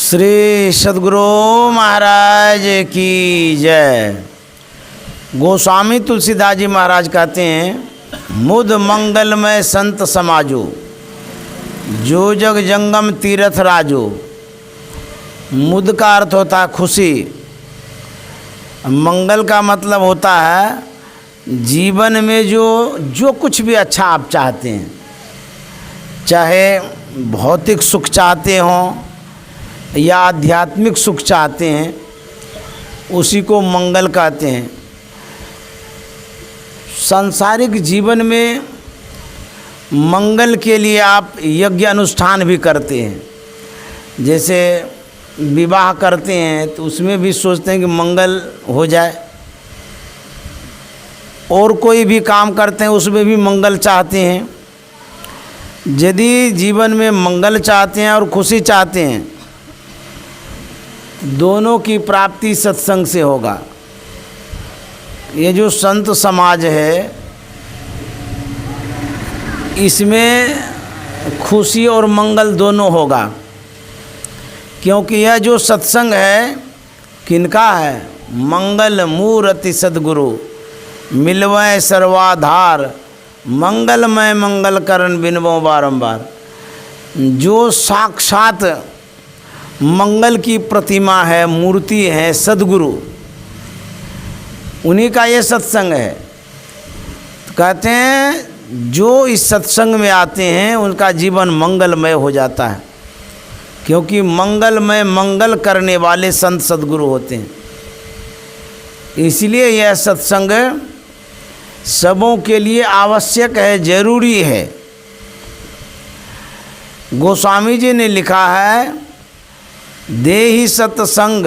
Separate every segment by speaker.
Speaker 1: श्री सद्गुरु महाराज की जय। गोस्वामी तुलसीदास जी महाराज कहते हैं, मुद मंगलमय संत समाजो, जो जग जंगम तीर्थ राजो। मुद का अर्थ होता है खुशी। मंगल का मतलब होता है जीवन में जो कुछ भी अच्छा आप चाहते हैं, चाहे भौतिक सुख चाहते हों या आध्यात्मिक सुख चाहते हैं, उसी को मंगल कहते हैं। सांसारिक जीवन में मंगल के लिए आप यज्ञ अनुष्ठान भी करते हैं। जैसे विवाह करते हैं तो उसमें भी सोचते हैं कि मंगल हो जाए, और कोई भी काम करते हैं उसमें भी मंगल चाहते हैं। यदि जीवन में मंगल चाहते हैं और खुशी चाहते हैं, दोनों की प्राप्ति सत्संग से होगा। ये जो संत समाज है, इसमें खुशी और मंगल दोनों होगा, क्योंकि यह जो सत्संग है किनका है? मंगल मूर्ति सद्गुरु मिलवै सर्वाधार, मंगलमय मंगल करण बिनवो बारंबार। जो साक्षात मंगल की प्रतिमा है, मूर्ति है, सद्गुरु, उन्हीं का ये सत्संग है। तो कहते हैं जो इस सत्संग में आते हैं उनका जीवन मंगलमय हो जाता है, क्योंकि मंगलमय मंगल करने वाले संत सद्गुरु होते हैं। इसलिए यह सत्संग सबों के लिए आवश्यक है, जरूरी है। गोस्वामी जी ने लिखा है, देहि सत्संग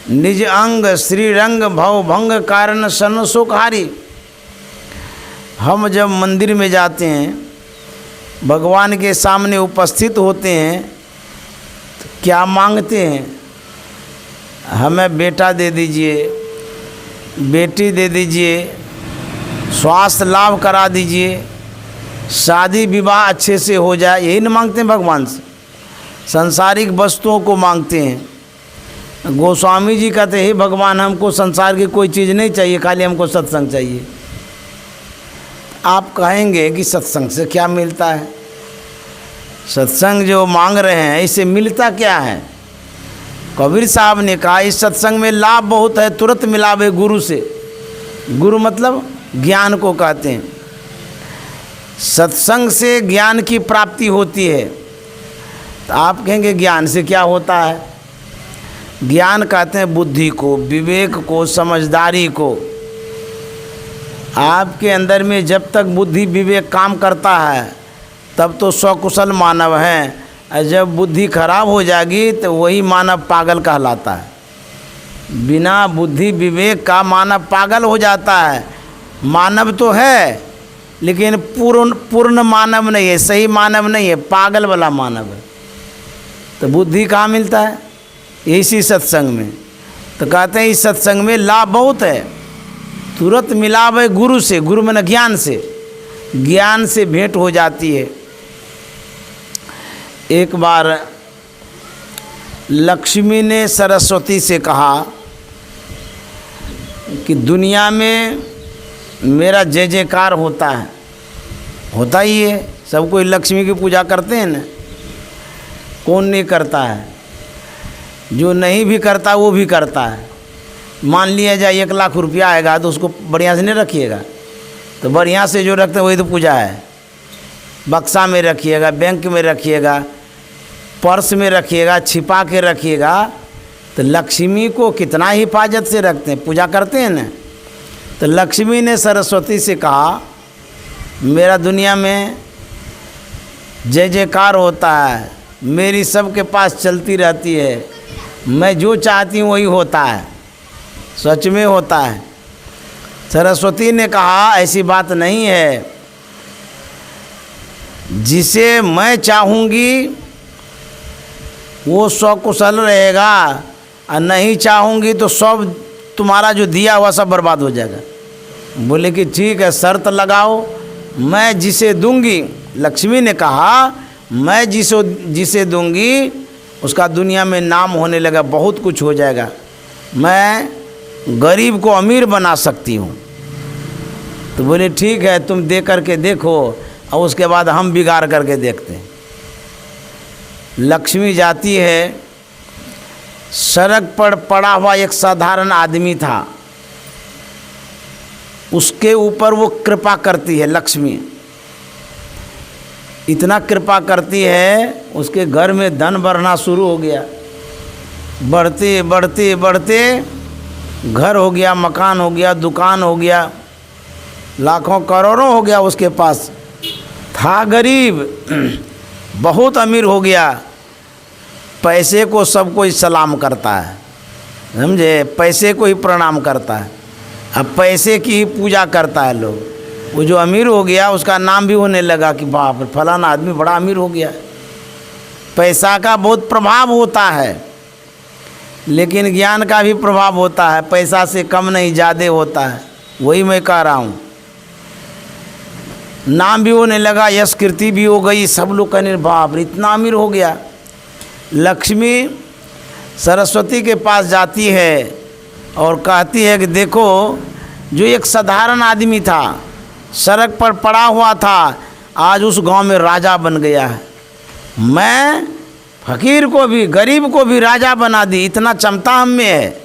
Speaker 1: निज अंग श्रीरंग भव भंग कारण सन सुखारी। हम जब मंदिर में जाते हैं, भगवान के सामने उपस्थित होते हैं, तो क्या मांगते हैं? हमें बेटा दे दीजिए, बेटी दे दीजिए, स्वास्थ्य लाभ करा दीजिए, शादी विवाह अच्छे से हो जाए, यही न मांगते हैं भगवान से। संसारिक वस्तुओं को मांगते हैं। गोस्वामी जी कहते हैं, भगवान हमको संसार की कोई चीज़ नहीं चाहिए, खाली हमको सत्संग चाहिए। आप कहेंगे कि सत्संग से क्या मिलता है? सत्संग जो मांग रहे हैं, इससे मिलता क्या है? कबीर साहब ने कहा, इस सत्संग में लाभ बहुत है, तुरंत मिलावे गुरु से। गुरु मतलब ज्ञान को कहते हैं। सत्संग से ज्ञान की प्राप्ति होती है। तो आप कहेंगे ज्ञान से क्या होता है? ज्ञान कहते हैं बुद्धि को, विवेक को, समझदारी को। आपके अंदर में जब तक बुद्धि विवेक काम करता है तब तो सकुशल मानव हैं, और जब बुद्धि खराब हो जाएगी तो वही मानव पागल कहलाता है। बिना बुद्धि विवेक का मानव पागल हो जाता है। मानव तो है लेकिन पूर्ण मानव नहीं है, सही मानव नहीं है, पागल वाला मानव है। तो बुद्धि कहाँ मिलता है? इसी सत्संग में। तो कहते हैं इस सत्संग में लाभ बहुत है, तुरंत मिलावे गुरु से। गुरु में न ज्ञान से, ज्ञान से भेंट हो जाती है। एक बार लक्ष्मी ने सरस्वती से कहा कि दुनिया में मेरा जय जयकार होता है। होता ही है, सब कोई लक्ष्मी की पूजा करते हैं ना, कौन नहीं करता है? जो नहीं भी करता वो भी करता है। मान लिया जाए 1 लाख रुपया आएगा तो उसको बढ़िया से नहीं रखिएगा, तो बढ़िया से जो रखते हैं वही तो पूजा है। बक्सा में रखिएगा, बैंक में रखिएगा, पर्स में रखिएगा, छिपा के रखिएगा। तो लक्ष्मी को कितना हिफाजत से रखते हैं, पूजा करते हैं ना। तो लक्ष्मी ने सरस्वती से कहा, मेरा दुनिया में जय जयकार होता है, मेरी सबके पास चलती रहती है, मैं जो चाहती हूँ वही होता है, सच में होता है। सरस्वती ने कहा, ऐसी बात नहीं है। जिसे मैं चाहूँगी वो सकुशल रहेगा, और नहीं चाहूँगी तो सब तुम्हारा जो दिया हुआ सब बर्बाद हो जाएगा। बोले कि ठीक है, शर्त लगाओ, मैं जिसे दूंगी। लक्ष्मी ने कहा, मैं जिसे दूंगी उसका दुनिया में नाम होने लगा, बहुत कुछ हो जाएगा, मैं गरीब को अमीर बना सकती हूँ। तो बोले ठीक है, तुम दे करके देखो और उसके बाद हम बिगाड़ करके देखते हैं। लक्ष्मी जाती है, सड़क पर पड़ा हुआ एक साधारण आदमी था, उसके ऊपर वो कृपा करती है लक्ष्मी। इतना कृपा करती है, उसके घर में धन बढ़ना शुरू हो गया। बढ़ते बढ़ते बढ़ते घर हो गया, मकान हो गया, दुकान हो गया, लाखों करोड़ों हो गया उसके पास। था गरीब, बहुत अमीर हो गया। पैसे को सब कोई सलाम करता है, समझे, पैसे को ही प्रणाम करता है। अब पैसे की ही पूजा करता है लोग। वो जो अमीर हो गया उसका नाम भी होने लगा कि बाप रे फलाना आदमी बड़ा अमीर हो गया। पैसा का बहुत प्रभाव होता है, लेकिन ज्ञान का भी प्रभाव होता है। पैसा से कम नहीं, ज़्यादा होता है, वही मैं कह रहा हूँ। नाम भी होने लगा, यश कीर्ति भी हो गई, सब लोग कहने बाप रे इतना अमीर हो गया। लक्ष्मी सरस्वती के पास जाती है और कहती है कि देखो, जो एक साधारण आदमी था, सड़क पर पड़ा हुआ था, आज उस गांव में राजा बन गया है। मैं फकीर को भी, गरीब को भी राजा बना दी, इतना क्षमता हम में है।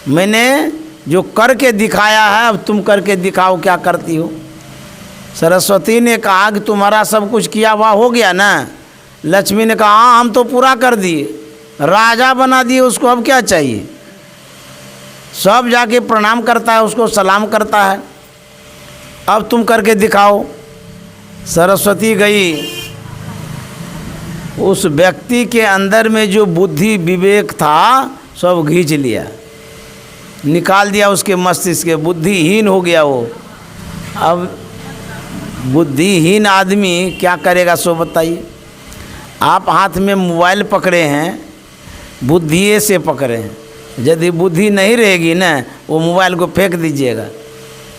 Speaker 1: मैंने जो करके दिखाया है, अब तुम करके दिखाओ क्या करती हो। सरस्वती ने कहा कि तुम्हारा सब कुछ किया हुआ हो गया ना। लक्ष्मी ने कहा हाँ, हम तो पूरा कर दिए, राजा बना दिए उसको, अब क्या चाहिए। सब जाके प्रणाम करता है, उसको सलाम करता है, अब तुम करके दिखाओ। सरस्वती गई, उस व्यक्ति के अंदर में जो बुद्धि विवेक था सब खींच लिया, निकाल दिया उसके मस्तिष्क के, बुद्धिहीन हो गया वो। अब बुद्धिहीन आदमी क्या करेगा सो बताइए। आप हाथ में मोबाइल पकड़े हैं, बुद्धिए से पकड़े हैं। यदि बुद्धि नहीं रहेगी ना, वो मोबाइल को फेंक दीजिएगा,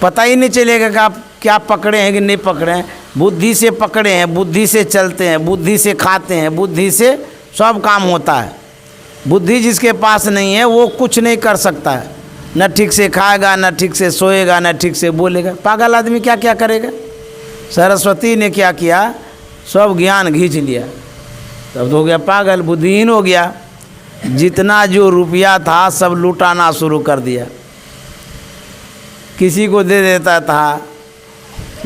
Speaker 1: पता ही नहीं चलेगा कि आप क्या पकड़े हैं कि नहीं पकड़े हैं। बुद्धि से पकड़े हैं, बुद्धि से चलते हैं, बुद्धि से खाते हैं, बुद्धि से सब काम होता है। बुद्धि जिसके पास नहीं है वो कुछ नहीं कर सकता है, न ठीक से खाएगा, न ठीक से सोएगा, न ठीक से बोलेगा। पागल आदमी क्या क्या करेगा। सरस्वती ने क्या किया, सब ज्ञान खींच लिया, तब तो हो गया पागल, बुद्धिहीन हो गया। जितना जो रुपया था सब लुटाना शुरू कर दिया, किसी को दे देता था,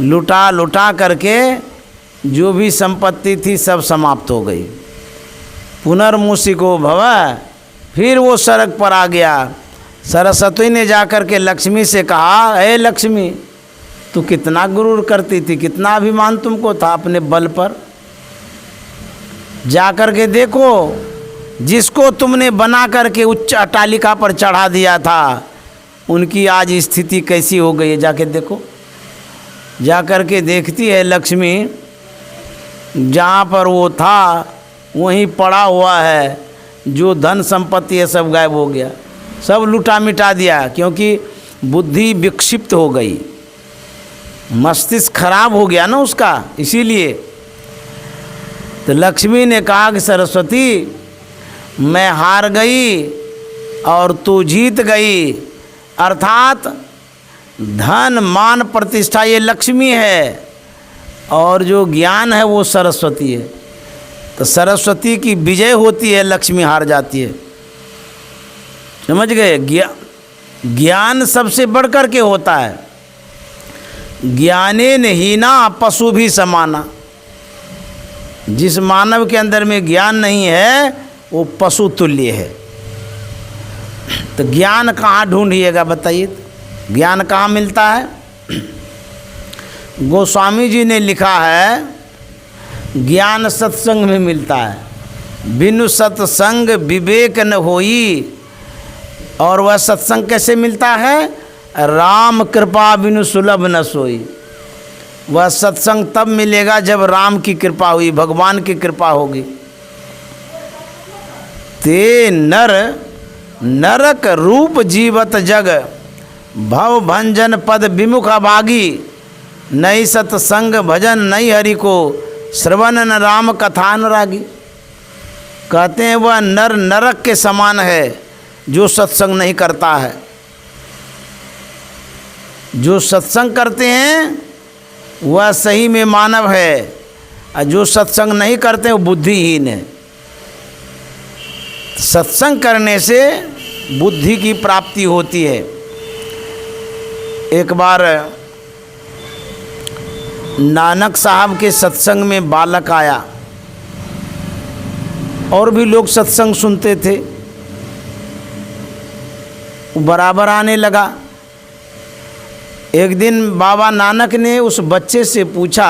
Speaker 1: लुटा लुटा करके जो भी संपत्ति थी सब समाप्त हो गई। पुनर्मूषिको भव, फिर वो सड़क पर आ गया। सरस्वती ने जाकर के लक्ष्मी से कहा, हे लक्ष्मी, तू कितना गुरूर करती थी, कितना अभिमान तुमको था अपने बल पर। जाकर के देखो, जिसको तुमने बना करके उच्च अट्टालिका पर चढ़ा दिया था, उनकी आज स्थिति कैसी हो गई है, जाके देखो। जाकर के देखती है लक्ष्मी, जहाँ पर वो था वहीं पड़ा हुआ है, जो धन संपत्ति है सब गायब हो गया, सब लुटा मिटा दिया, क्योंकि बुद्धि विक्षिप्त हो गई, मस्तिष्क खराब हो गया ना उसका, इसीलिए। तो लक्ष्मी ने कहा कि सरस्वती, मैं हार गई और तू जीत गई, अर्थात धन मान प्रतिष्ठा ये लक्ष्मी है और जो ज्ञान है वो सरस्वती है। तो सरस्वती की विजय होती है, लक्ष्मी हार जाती है। समझ गए। ज्ञान सबसे बढ़कर के होता है। ज्ञानेन हीना पशु भी समाना। जिस मानव के अंदर में ज्ञान नहीं है वो पशु तुल्य है। तो ज्ञान कहाँ ढूंढिएगा बताइए, ज्ञान कहाँ मिलता है। गोस्वामी जी ने लिखा है, ज्ञान सत्संग में मिलता है। बिनु सत्संग विवेक न होई। और वह सत्संग कैसे मिलता है, राम कृपा बिनु सुलभ न सोई। वह सत्संग तब मिलेगा जब राम की कृपा हुई, भगवान की कृपा होगी। ते नर नरक रूप जीवत जग, भव भंजन पद विमुख अभागी। नई सत्संग भजन नई हरि को, श्रवण न राम कथा अनुरागी। कहते हैं वह नर नरक के समान है जो सत्संग नहीं करता है। जो सत्संग करते हैं वह सही में मानव है, और जो सत्संग नहीं करते वो बुद्धिहीन है। सत्संग करने से बुद्धि की प्राप्ति होती है। एक बार नानक साहब के सत्संग में बालक आया, और भी लोग सत्संग सुनते थे, बराबर आने लगा। एक दिन बाबा नानक ने उस बच्चे से पूछा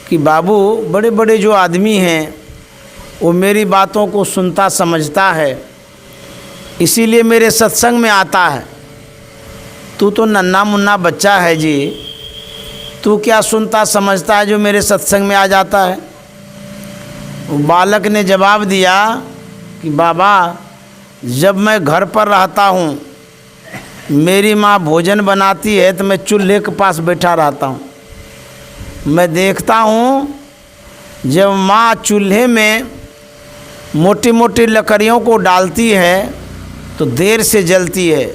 Speaker 1: कि बाबू, बड़े बड़े जो आदमी हैं वो मेरी बातों को सुनता समझता है, इसीलिए मेरे सत्संग में आता है। तू तो नन्हा मुन्ना बच्चा है जी, तू क्या सुनता समझता है जो मेरे सत्संग में आ जाता है? बालक ने जवाब दिया कि बाबा, जब मैं घर पर रहता हूँ, मेरी माँ भोजन बनाती है तो मैं चूल्हे के पास बैठा रहता हूँ। मैं देखता हूँ जब माँ चूल्हे में मोटी मोटी लकड़ियों को डालती है तो देर से जलती है,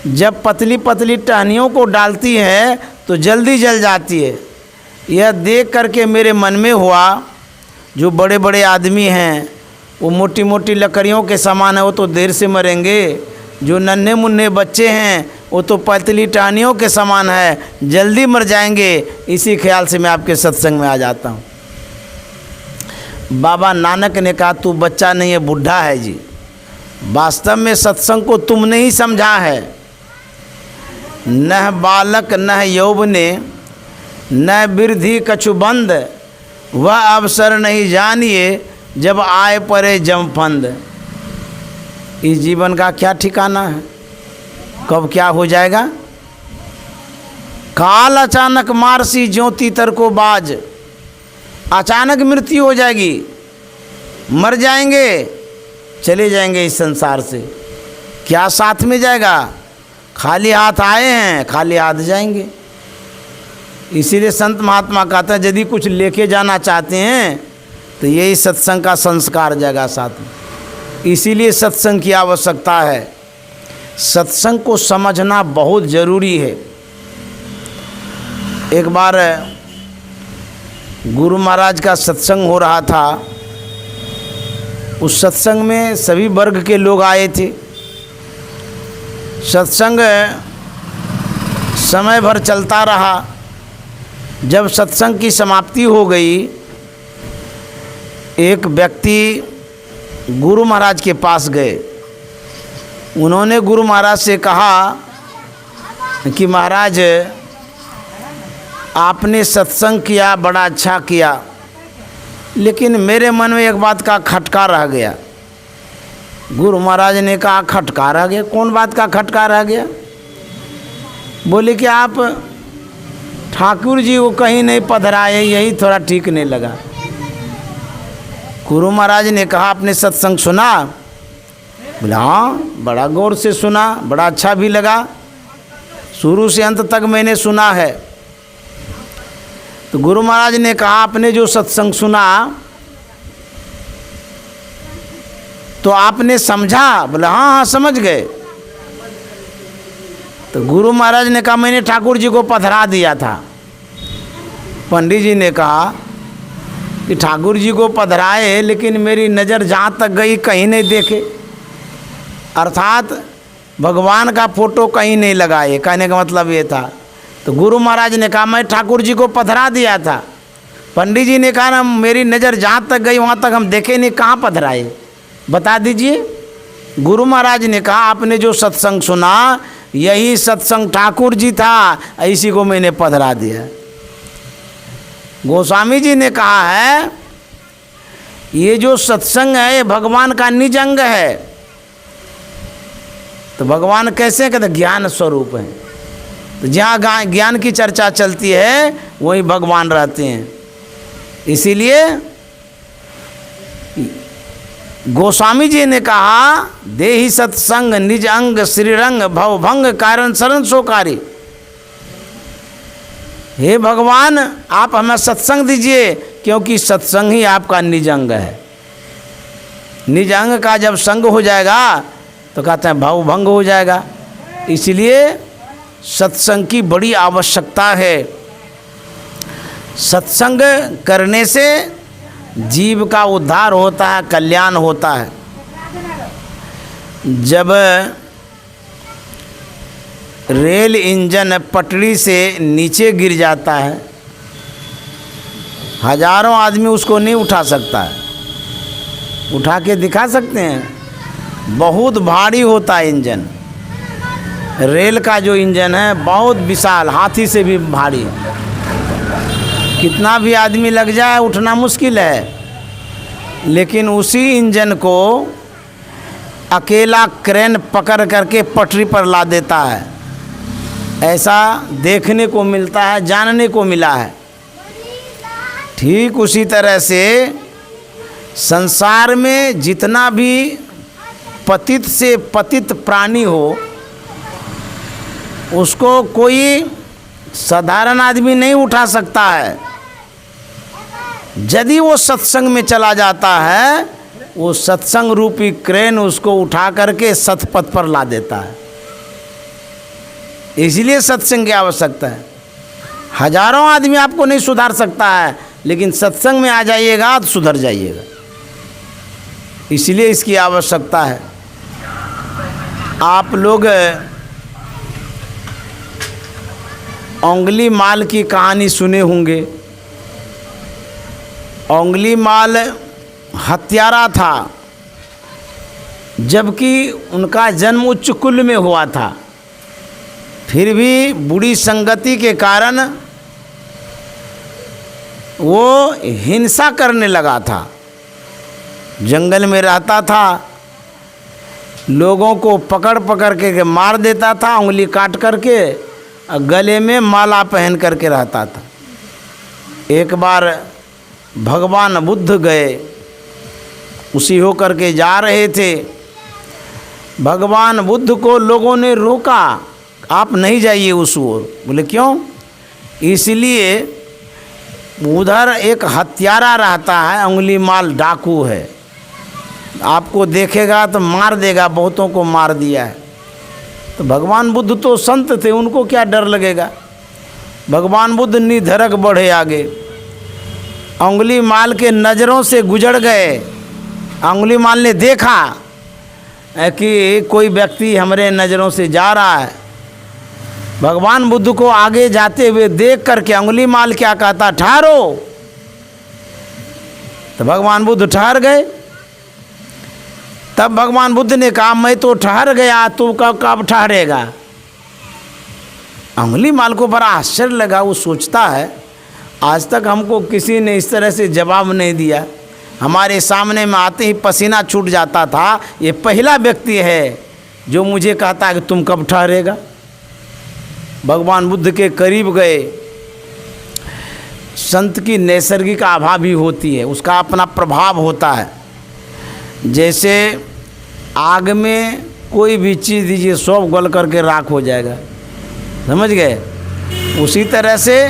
Speaker 1: जब पतली पतली टहनियों को डालती है तो जल्दी जल जाती है। यह देख करके मेरे मन में हुआ, जो बड़े बड़े आदमी हैं वो मोटी मोटी लकड़ियों के समान है, वो तो देर से मरेंगे। जो नन्हे मुन्ने बच्चे हैं वो तो पतली टहनियों के समान है, जल्दी मर जाएंगे। इसी ख्याल से मैं आपके सत्संग में आ जाता हूँ। बाबा नानक ने कहा, तू बच्चा नहीं है, बुढ़ा है जी। वास्तव में सत्संग को तुमने ही समझा है। न बालक न यौवने न वृद्धि कछु बंद, वह अवसर नहीं जानिए जब आए परे जमफंद। इस जीवन का क्या ठिकाना है, कब क्या हो जाएगा। काल अचानक मारसी ज्योति तर को बाज, अचानक मृत्यु हो जाएगी, मर जाएंगे, चले जाएंगे इस संसार से। क्या साथ में जाएगा? खाली हाथ आए हैं, खाली हाथ जाएंगे। इसीलिए संत महात्मा कहते हैं, यदि कुछ लेके जाना चाहते हैं तो यही सत्संग का संस्कार जाएगा साथ में। इसीलिए सत्संग की आवश्यकता है। सत्संग को समझना बहुत ज़रूरी है। एक बार गुरु महाराज का सत्संग हो रहा था। उस सत्संग में सभी वर्ग के लोग आए थे। सत्संग समय भर चलता रहा। जब सत्संग की समाप्ति हो गई, एक व्यक्ति गुरु महाराज के पास गए। उन्होंने गुरु महाराज से कहा कि महाराज, आपने सत्संग किया, बड़ा अच्छा किया, लेकिन मेरे मन में एक बात का खटका रह गया। गुरु महाराज ने कहा, खटका रह गया? कौन बात का खटका रह गया? बोले कि आप ठाकुर जी को कहीं नहीं पधराए, यही थोड़ा ठीक नहीं लगा। गुरु महाराज ने कहा, आपने सत्संग सुना? बोला हाँ, बड़ा गौर से सुना, बड़ा अच्छा भी लगा, शुरू से अंत तक मैंने सुना है। तो गुरु महाराज ने कहा, आपने जो सत्संग सुना तो आपने समझा? बोला हाँ हाँ, समझ गए। तो गुरु महाराज ने कहा, मैंने ठाकुर जी को पधरा दिया था। पंडित जी ने कहा कि ठाकुर जी को पधराए, लेकिन मेरी नज़र जहाँ तक गई कहीं नहीं देखे, अर्थात भगवान का फोटो कहीं नहीं लगाए। कहने का मतलब ये था। तो गुरु महाराज ने कहा, मैं ठाकुर जी को पधरा दिया था। पंडित जी ने कहा ना, मेरी नज़र जहाँ तक गई वहाँ तक हम देखे नहीं, कहाँ पधराए, बता दीजिए। गुरु महाराज ने कहा, आपने जो सत्संग सुना यही सत्संग ठाकुर जी था, इसी को मैंने पधरा दिया। गोस्वामी जी ने कहा है, ये जो सत्संग है ये भगवान का निज अंग है। तो भगवान कैसे कहते? ज्ञान स्वरूप है। तो जहाँ ज्ञान की चर्चा चलती है वही भगवान रहते हैं। इसीलिए गोस्वामी जी ने कहा, देहि सत्संग निज अंग श्रीरंग भवभंग कारण शरण सोकारी। हे भगवान, आप हमें सत्संग दीजिए क्योंकि सत्संग ही आपका निज अंग है। निज अंग का जब संग हो जाएगा तो कहते हैं भाव भंग हो जाएगा। इसलिए सत्संग की बड़ी आवश्यकता है। सत्संग करने से जीव का उद्धार होता है, कल्याण होता है। जब रेल इंजन पटरी से नीचे गिर जाता है, हजारों आदमी उसको नहीं उठा सकता है। उठा के दिखा सकते हैं? बहुत भारी होता है इंजन। रेल का जो इंजन है बहुत विशाल, हाथी से भी भारी है। कितना भी आदमी लग जाए उठना मुश्किल है। लेकिन उसी इंजन को अकेला क्रेन पकड़ करके पटरी पर ला देता है। ऐसा देखने को मिलता है, जानने को मिला है। ठीक उसी तरह से संसार में जितना भी पतित से पतित प्राणी हो, उसको कोई साधारण आदमी नहीं उठा सकता है। यदि वो सत्संग में चला जाता है, वो सत्संग रूपी क्रेन उसको उठा करके सतपथ पर ला देता है। इसलिए सत्संग की आवश्यकता है। हजारों आदमी आपको नहीं सुधार सकता है, लेकिन सत्संग में आ जाइएगा तो सुधर जाइएगा। इसलिए इसकी आवश्यकता है। आप लोग अंगुलीमाल की कहानी सुने होंगे। अंगुलीमाल हत्यारा था, जबकि उनका जन्म उच्च कुल में हुआ था। फिर भी बुरी संगति के कारण वो हिंसा करने लगा था। जंगल में रहता था, लोगों को पकड़ पकड़ के मार देता था, उंगली काट करके, गले में माला पहन करके रहता था। एक बार भगवान बुद्ध गए, उसी होकर के जा रहे थे। भगवान बुद्ध को लोगों ने रोका, आप नहीं जाइए उस ओर। बोले क्यों? इसलिए उधर एक हत्यारा रहता है, अंगुलीमाल डाकू है। आपको देखेगा तो मार देगा, बहुतों को मार दिया है। तो भगवान बुद्ध तो संत थे, उनको क्या डर लगेगा। भगवान बुद्ध निधड़क बढ़े आगे, अंगुलीमाल के नज़रों से गुजर गए। अंगुलीमाल ने देखा कि कोई व्यक्ति हमारे नज़रों से जा रहा है। भगवान बुद्ध को आगे जाते हुए देख करके अंगुलीमाल क्या कहता, ठहरो। तो भगवान बुद्ध ठहर गए। तब भगवान बुद्ध ने कहा, मैं तो ठहर गया, तू कब ठहरेगा? अंगुलीमाल को बड़ा आश्चर्य लगा। वो सोचता है, आज तक हमको किसी ने इस तरह से जवाब नहीं दिया। हमारे सामने में आते ही पसीना छूट जाता था। ये पहला व्यक्ति है जो मुझे कहता है कि तुम कब ठहरेगा। भगवान बुद्ध के करीब गए। संत की नैसर्गिक आभा भी होती है, उसका अपना प्रभाव होता है। जैसे आग में कोई भी चीज़ दीजिए, सब गल करके राख हो जाएगा, समझ गए? उसी तरह से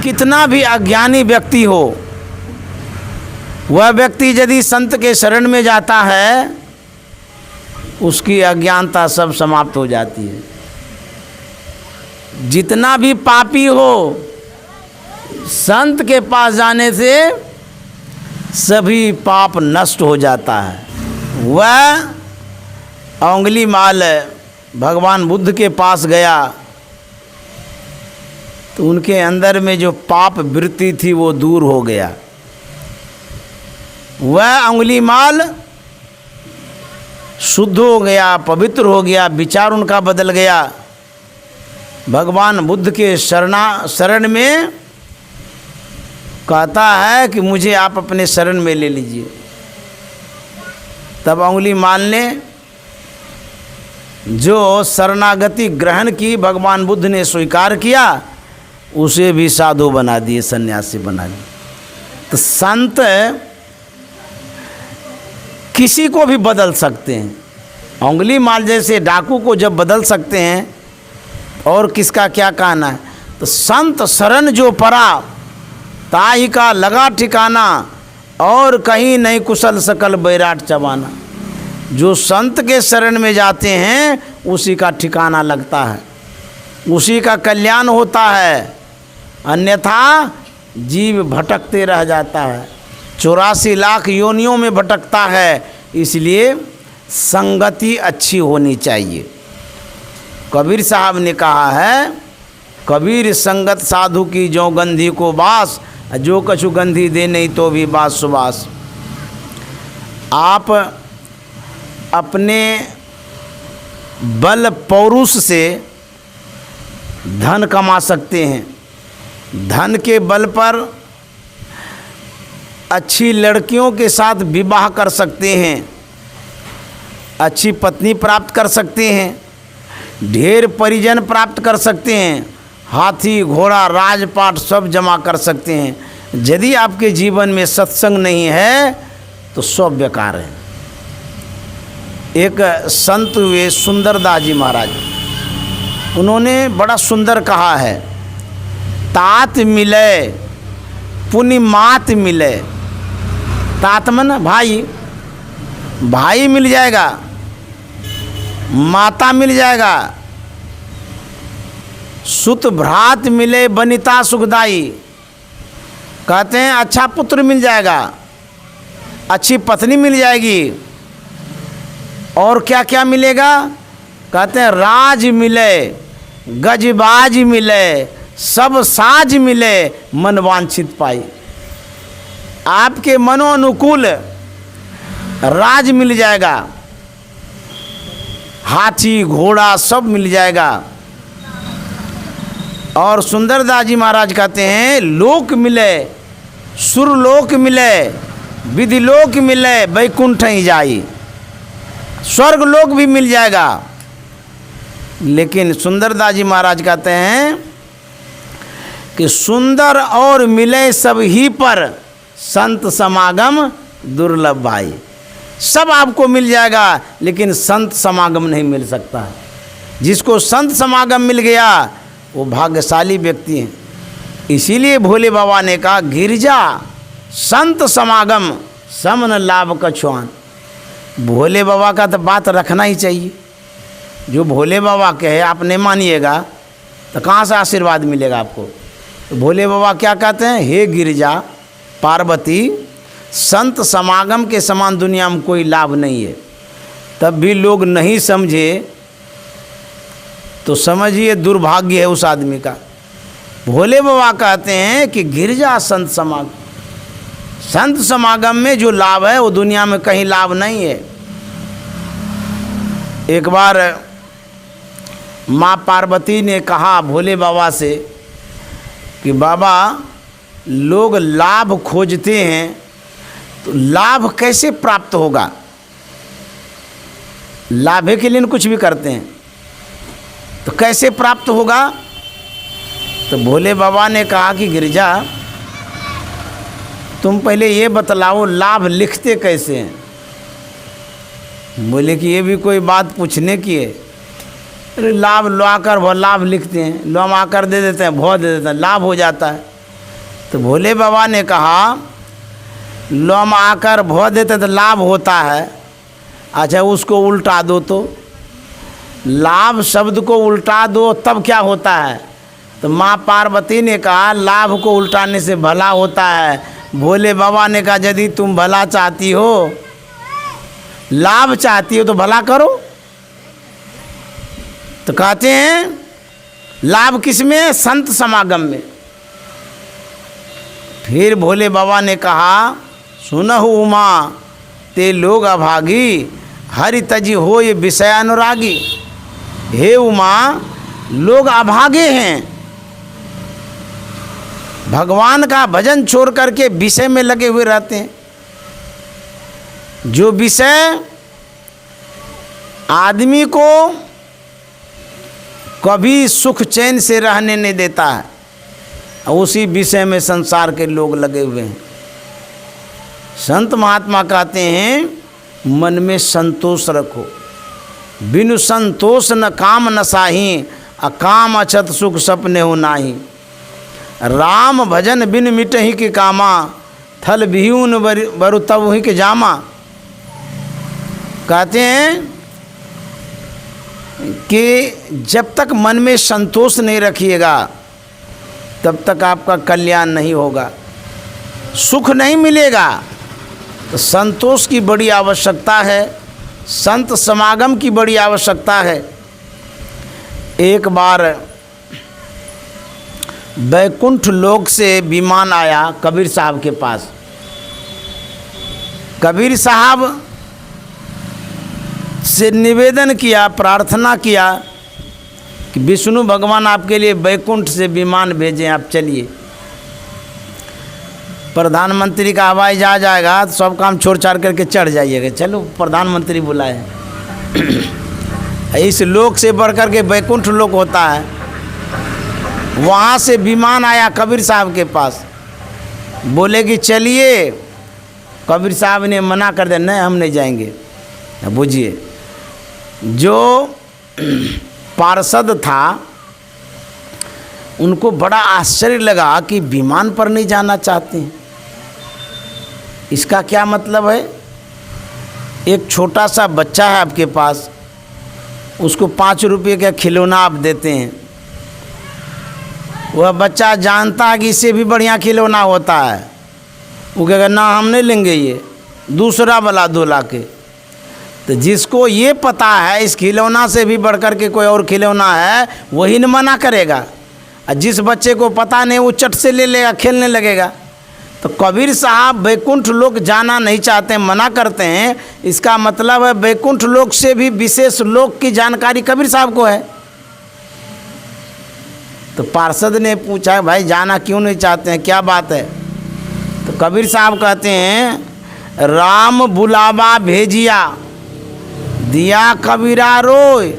Speaker 1: कितना भी अज्ञानी व्यक्ति हो, वह व्यक्ति यदि संत के शरण में जाता है, उसकी अज्ञानता सब समाप्त हो जाती है। जितना भी पापी हो, संत के पास जाने से सभी पाप नष्ट हो जाता है। वह अंगुलीमाल भगवान बुद्ध के पास गया तो उनके अंदर में जो पाप वृत्ति थी वो दूर हो गया। वह अंगुलीमाल शुद्ध हो गया, पवित्र हो गया, विचार उनका बदल गया। भगवान बुद्ध के शरण में कहता है कि मुझे आप अपने शरण में ले लीजिए। तब अंगुलीमाल ने जो शरणागति ग्रहण की, भगवान बुद्ध ने स्वीकार किया, उसे भी साधु बना दिए, सन्यासी बना दिए। तो संत किसी को भी बदल सकते हैं। अंगुलीमाल जैसे डाकू को जब बदल सकते हैं, और किसका क्या कहना है। तो संत शरण जो पड़ा ताही का लगा ठिकाना, और कहीं नहीं कुशल सकल बैराट चबाना। जो संत के शरण में जाते हैं उसी का ठिकाना लगता है, उसी का कल्याण होता है, अन्यथा जीव भटकते रह जाता है, 84 लाख योनियों में भटकता है। इसलिए संगति अच्छी होनी चाहिए। कबीर साहब ने कहा है, कबीर संगत साधु की जो गंधी को बास, जो कछु गंधी दे नहीं तो भी बास सुबास। आप अपने बल पौरुष से धन कमा सकते हैं, धन के बल पर अच्छी लड़कियों के साथ विवाह कर सकते हैं, अच्छी पत्नी प्राप्त कर सकते हैं, ढेर परिजन प्राप्त कर सकते हैं, हाथी घोड़ा राजपाट सब जमा कर सकते हैं। यदि आपके जीवन में सत्संग नहीं है तो सब बेकार है। एक संत हुए सुंदरदास जी महाराज, उन्होंने बड़ा सुंदर कहा है, तात मिले पुण्य मात मिले। तात मन भाई, भाई मिल जाएगा, माता मिल जाएगा, सुत भ्रात मिले बनिता सुखदाई। कहते हैं अच्छा पुत्र मिल जाएगा, अच्छी पत्नी मिल जाएगी, और क्या क्या मिलेगा? कहते हैं राज मिले, गजबाज मिले, सब साज मिले, मन वांछित पाई। आपके मनोनुकूल राज मिल जाएगा, हाथी घोड़ा सब मिल जाएगा। और सुंदरदास जी महाराज कहते हैं लोक मिले, सुरलोक मिले, विधिलोक मिले, वैकुंठ ही जाई। स्वर्ग लोक भी मिल जाएगा। लेकिन सुंदरदास जी महाराज कहते हैं कि सुंदर और मिले सब ही पर, संत समागम दुर्लभ भाई। सब आपको मिल जाएगा लेकिन संत समागम नहीं मिल सकता। जिसको संत समागम मिल गया वो भाग्यशाली व्यक्ति है। इसीलिए भोले बाबा ने कहा, गिरजा संत समागम समन लाभ कछुआन। भोले बाबा का तो बात रखना ही चाहिए। जो भोले बाबा कहे आप नहीं मानिएगा तो कहाँ से आशीर्वाद मिलेगा आपको। तो भोले बाबा क्या कहते हैं, हे गिरजा पार्वती, संत समागम के समान दुनिया में कोई लाभ नहीं है। तब भी लोग नहीं समझे तो समझिए दुर्भाग्य है उस आदमी का। भोले बाबा कहते हैं कि गिरजा संत समागम, संत समागम में जो लाभ है वो दुनिया में कहीं लाभ नहीं है। एक बार माँ पार्वती ने कहा भोले बाबा से कि बाबा लोग लाभ खोजते हैं तो लाभ कैसे प्राप्त होगा। लाभ के लिए कुछ भी करते हैं तो कैसे प्राप्त होगा। तो भोले बाबा ने कहा कि गिरजा तुम पहले ये बतलाओ लाभ लिखते कैसे हैं। बोले कि ये भी कोई बात पूछने की है। अरे लाभ लो आकर भो लाभ लिखते हैं, लो हम आकर दे देते हैं, भो दे देते हैं, लाभ हो जाता है। तो भोले बाबा ने कहा लो हम आकर भो देते तो लाभ होता है। अच्छा उसको उल्टा दो तो, लाभ शब्द को उल्टा दो तब क्या होता है। तो माँ पार्वती ने कहा लाभ को उल्टाने से भला होता है। भोले बाबा ने कहा यदि तुम भला चाहती हो, लाभ चाहती हो तो भला करो। तो कहते हैं लाभ किस में, संत समागम में। फिर भोले बाबा ने कहा सुनहु उमा ते लोग अभागी, हरि तजी हो ये विषय अनुरागी। हे उमा लोग अभागे हैं, भगवान का भजन छोड़ करके विषय में लगे हुए रहते हैं। जो विषय आदमी को कभी सुख चैन से रहने नहीं देता है, उसी विषय में संसार के लोग लगे हुए हैं। संत महात्मा कहते हैं मन में संतोष रखो, बिनु संतोष न काम न साही, अकाम अछत सुख सपने हो नाही। राम भजन बिन मिटहि के कामा, थल बिहुन बरु तब ही के जामा। कहते हैं कि जब तक मन में संतोष नहीं रखिएगा तब तक आपका कल्याण नहीं होगा, सुख नहीं मिलेगा। तो संतोष की बड़ी आवश्यकता है, संत समागम की बड़ी आवश्यकता है। एक बार बैकुंठ लोक से विमान आया कबीर साहब के पास। कबीर साहब से निवेदन किया, प्रार्थना किया कि विष्णु भगवान आपके लिए बैकुंठ से विमान भेजें, आप चलिए। प्रधानमंत्री का हवाई जहाज आएगा तो सब काम छोड़ छाड़ करके चढ़ जाइएगा। चलो, प्रधानमंत्री बुलाए। इस लोक से बढ़ कर के बैकुंठ लोक होता है। वहाँ से विमान आया कबीर साहब के पास, बोले कि चलिए। कबीर साहब ने मना कर दिया, नहीं हम नहीं जाएंगे। बुझिए, जो पार्षद था उनको बड़ा आश्चर्य लगा कि विमान पर नहीं जाना चाहते हैं। इसका क्या मतलब है? एक छोटा सा बच्चा है आपके पास, उसको 5 रुपये का खिलौना आप देते हैं। वह बच्चा जानता है कि इससे भी बढ़िया खिलौना होता है, वो कहेगा ना हम नहीं लेंगे, ये दूसरा वाला 2 लाख के। तो जिसको ये पता है इस खिलौना से भी बढ़कर के कोई और खिलौना है, वही न मना करेगा। और जिस बच्चे को पता नहीं वो चट से ले लेगा, खेलने लगेगा। तो कबीर साहब बैकुंठ लोक जाना नहीं चाहते, मना करते हैं। इसका मतलब है बैकुंठ लोक से भी विशेष लोक की जानकारी कबीर साहब को है। तो पार्षद ने पूछा, भाई जाना क्यों नहीं चाहते हैं, क्या बात है? तो कबीर साहब कहते हैं, राम बुलावा भेजिया दिया कबीरा रोय,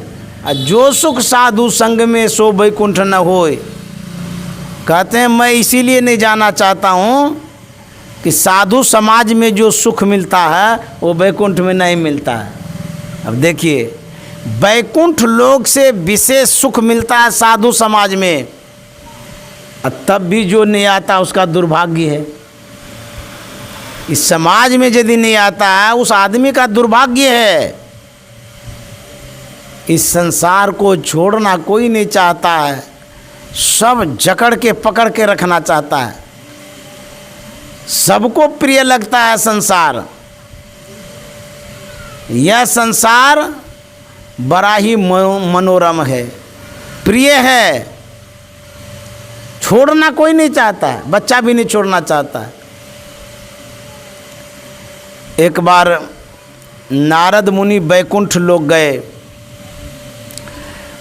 Speaker 1: जो सुख साधु संग में सो बैकुंठ न होय। कहते हैं मैं इसीलिए नहीं जाना चाहता हूँ कि साधु समाज में जो सुख मिलता है वो बैकुंठ में नहीं मिलता है। अब देखिए, बैकुंठ लोक से विशेष सुख मिलता है साधु समाज में, और तब भी जो नहीं आता उसका दुर्भाग्य है। इस समाज में यदि नहीं आता है उस आदमी का दुर्भाग्य है। इस संसार को छोड़ना कोई नहीं चाहता है, सब जकड़ के पकड़ के रखना चाहता है। सबको प्रिय लगता है संसार। यह संसार बड़ा ही मनोरम है, प्रिय है, छोड़ना कोई नहीं चाहता है, बच्चा भी नहीं छोड़ना चाहता है। एक बार नारद मुनि बैकुंठ लोक गए।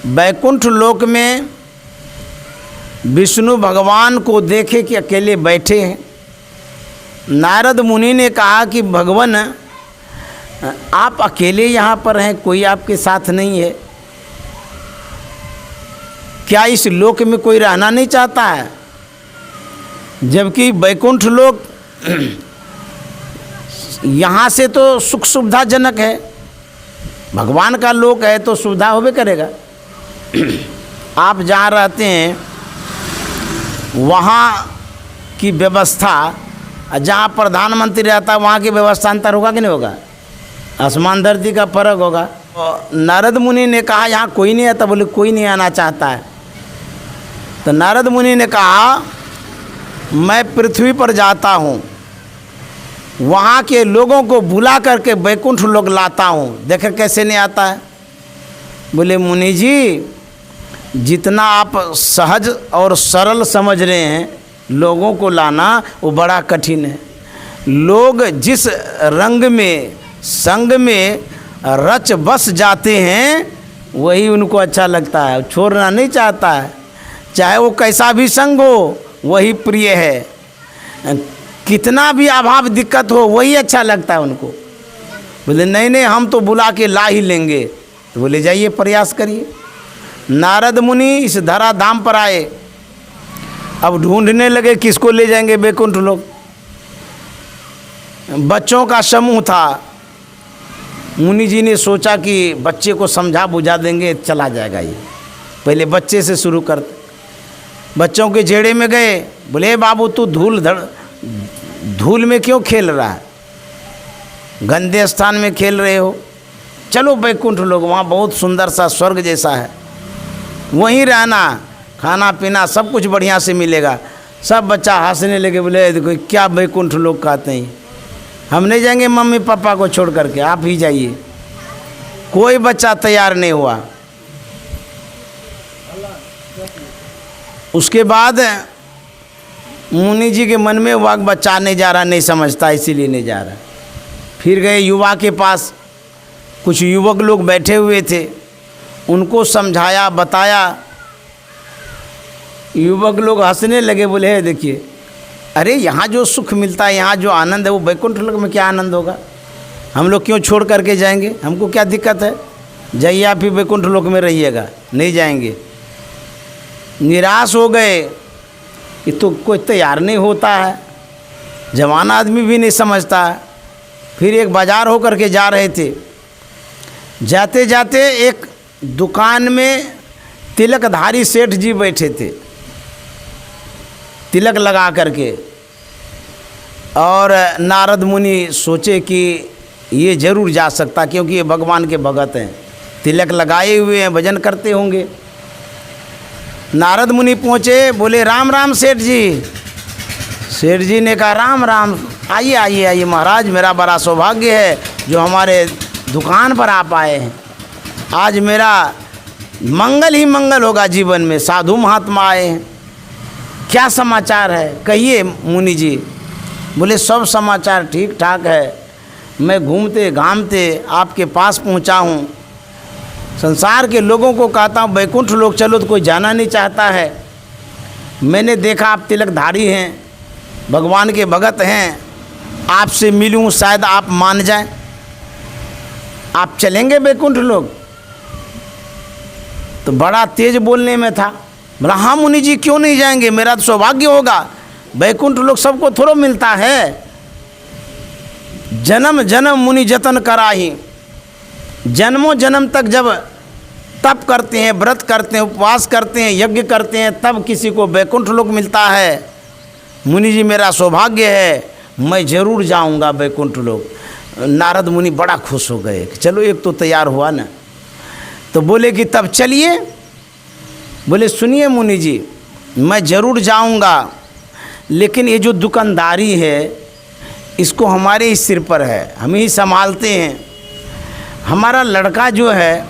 Speaker 1: बैकुंठ लोक में विष्णु भगवान को देखे कि अकेले बैठे हैं। नारद मुनि ने कहा कि भगवान आप अकेले यहाँ पर हैं, कोई आपके साथ नहीं है, क्या इस लोक में कोई रहना नहीं चाहता है? जबकि बैकुंठ लोक यहाँ से तो सुख सुविधाजनक है, भगवान का लोक है तो सुविधा होबे करेगा। आप जहाँ रहते हैं वहाँ की व्यवस्था, जहाँ प्रधानमंत्री रहता है वहाँ की व्यवस्था अंतर होगा कि नहीं होगा? आसमान धरती का फर्क होगा। नारद मुनि ने कहा यहाँ कोई नहीं आता, बोले कोई नहीं आना चाहता है। तो नारद मुनि ने कहा मैं पृथ्वी पर जाता हूँ, वहाँ के लोगों को बुला करके बैकुंठ लोक लाता हूँ, देखे कैसे नहीं आता है। बोले मुनि जी, जितना आप सहज और सरल समझ रहे हैं लोगों को लाना, वो बड़ा कठिन है। लोग जिस रंग में संग में रच बस जाते हैं वही उनको अच्छा लगता है, छोड़ना नहीं चाहता है। चाहे वो कैसा भी संग हो वही प्रिय है, कितना भी अभाव दिक्कत हो वही अच्छा लगता है उनको। बोले नहीं नहीं हम तो बुला के ला ही लेंगे। तो बोले जाइए प्रयास करिए। नारद मुनि इस धरा धाम पर आए, अब ढूंढने लगे किसको ले जाएंगे बैकुंठ लोक। बच्चों का समूह था। मुनि जी ने सोचा कि बच्चे को समझा बुझा देंगे चला जाएगा ये, पहले बच्चे से शुरू करते। बच्चों के जेड़े में गए, बोले बाबू तू धूल में क्यों खेल रहा है, गंदे स्थान में खेल रहे हो, चलो बैकुंठ लोग, वहाँ बहुत सुंदर सा स्वर्ग जैसा है, वहीं रहना, खाना पीना सब कुछ बढ़िया से मिलेगा। सब बच्चा हंसने लगे, बोले देखो क्या बैकुंठ लोग कहते हैं, हम नहीं जाएंगे मम्मी पापा को छोड़ करके, आप ही जाइए। कोई बच्चा तैयार नहीं हुआ। उसके बाद मुनि जी के मन में हुआ बच्चा नहीं जा रहा, नहीं समझता, इसीलिए नहीं जा रहा। फिर गए युवा के पास, कुछ युवक लोग बैठे हुए थे, उनको समझाया बताया। युवक लोग हंसने लगे, बोले देखिए अरे यहाँ जो सुख मिलता है, यहाँ जो आनंद है, वो बैकुंठ लोक में क्या आनंद होगा, हम लोग क्यों छोड़ करके जाएंगे, हमको क्या दिक्कत है, जाइए आप ही बैकुंठ लोक में रहिएगा, नहीं जाएंगे। निराश हो गए कि तो कोई तैयार नहीं होता है, जवान आदमी भी नहीं समझता है। फिर एक बाज़ार हो करके जा रहे थे, जाते जाते एक दुकान में तिलकधारी सेठ जी बैठे थे, तिलक लगा करके, और नारद मुनि सोचे कि ये ज़रूर जा सकता, क्योंकि ये भगवान के भगत हैं, तिलक लगाए हुए हैं, भजन करते होंगे। नारद मुनि पहुँचे, बोले राम राम सेठ जी। सेठ जी ने कहा राम राम, आइए आइए आइए महाराज, मेरा बड़ा सौभाग्य है जो हमारे दुकान पर आप आए हैं, आज मेरा मंगल ही मंगल होगा जीवन में, साधु महात्मा आए हैं, क्या समाचार है, कहिए मुनि जी। बोले सब समाचार ठीक ठाक है, मैं घूमते घामते आपके पास पहुंचा हूं, संसार के लोगों को कहता हूं बैकुंठ लोक चलो तो कोई जाना नहीं चाहता है, मैंने देखा आप तिलकधारी हैं, भगवान के भगत हैं, आपसे मिलूं शायद आप मान जाएं, आप चलेंगे बैकुंठ लोक। तो बड़ा तेज बोलने में था, बोला हाँ मुनि जी क्यों नहीं जाएंगे, मेरा तो सौभाग्य होगा, बैकुंठ लोक सबको थोड़ा मिलता है, जन्म जन्म मुनि जतन कराही, जन्मों जन्म तक जब तप करते हैं, व्रत करते हैं, उपवास करते हैं, यज्ञ करते हैं, तब किसी को बैकुंठ लोक मिलता है। मुनि जी मेरा सौभाग्य है, मैं ज़रूर जाऊंगा बैकुंठ लोक। नारद मुनि बड़ा खुश हो गए, चलो एक तो तैयार हुआ ना। तो बोले कि तब चलिए। बोले सुनिए मुनि जी, मैं ज़रूर जाऊंगा, लेकिन ये जो दुकानदारी है इसको हमारे ही सिर पर है, हम ही संभालते हैं। हमारा लड़का जो है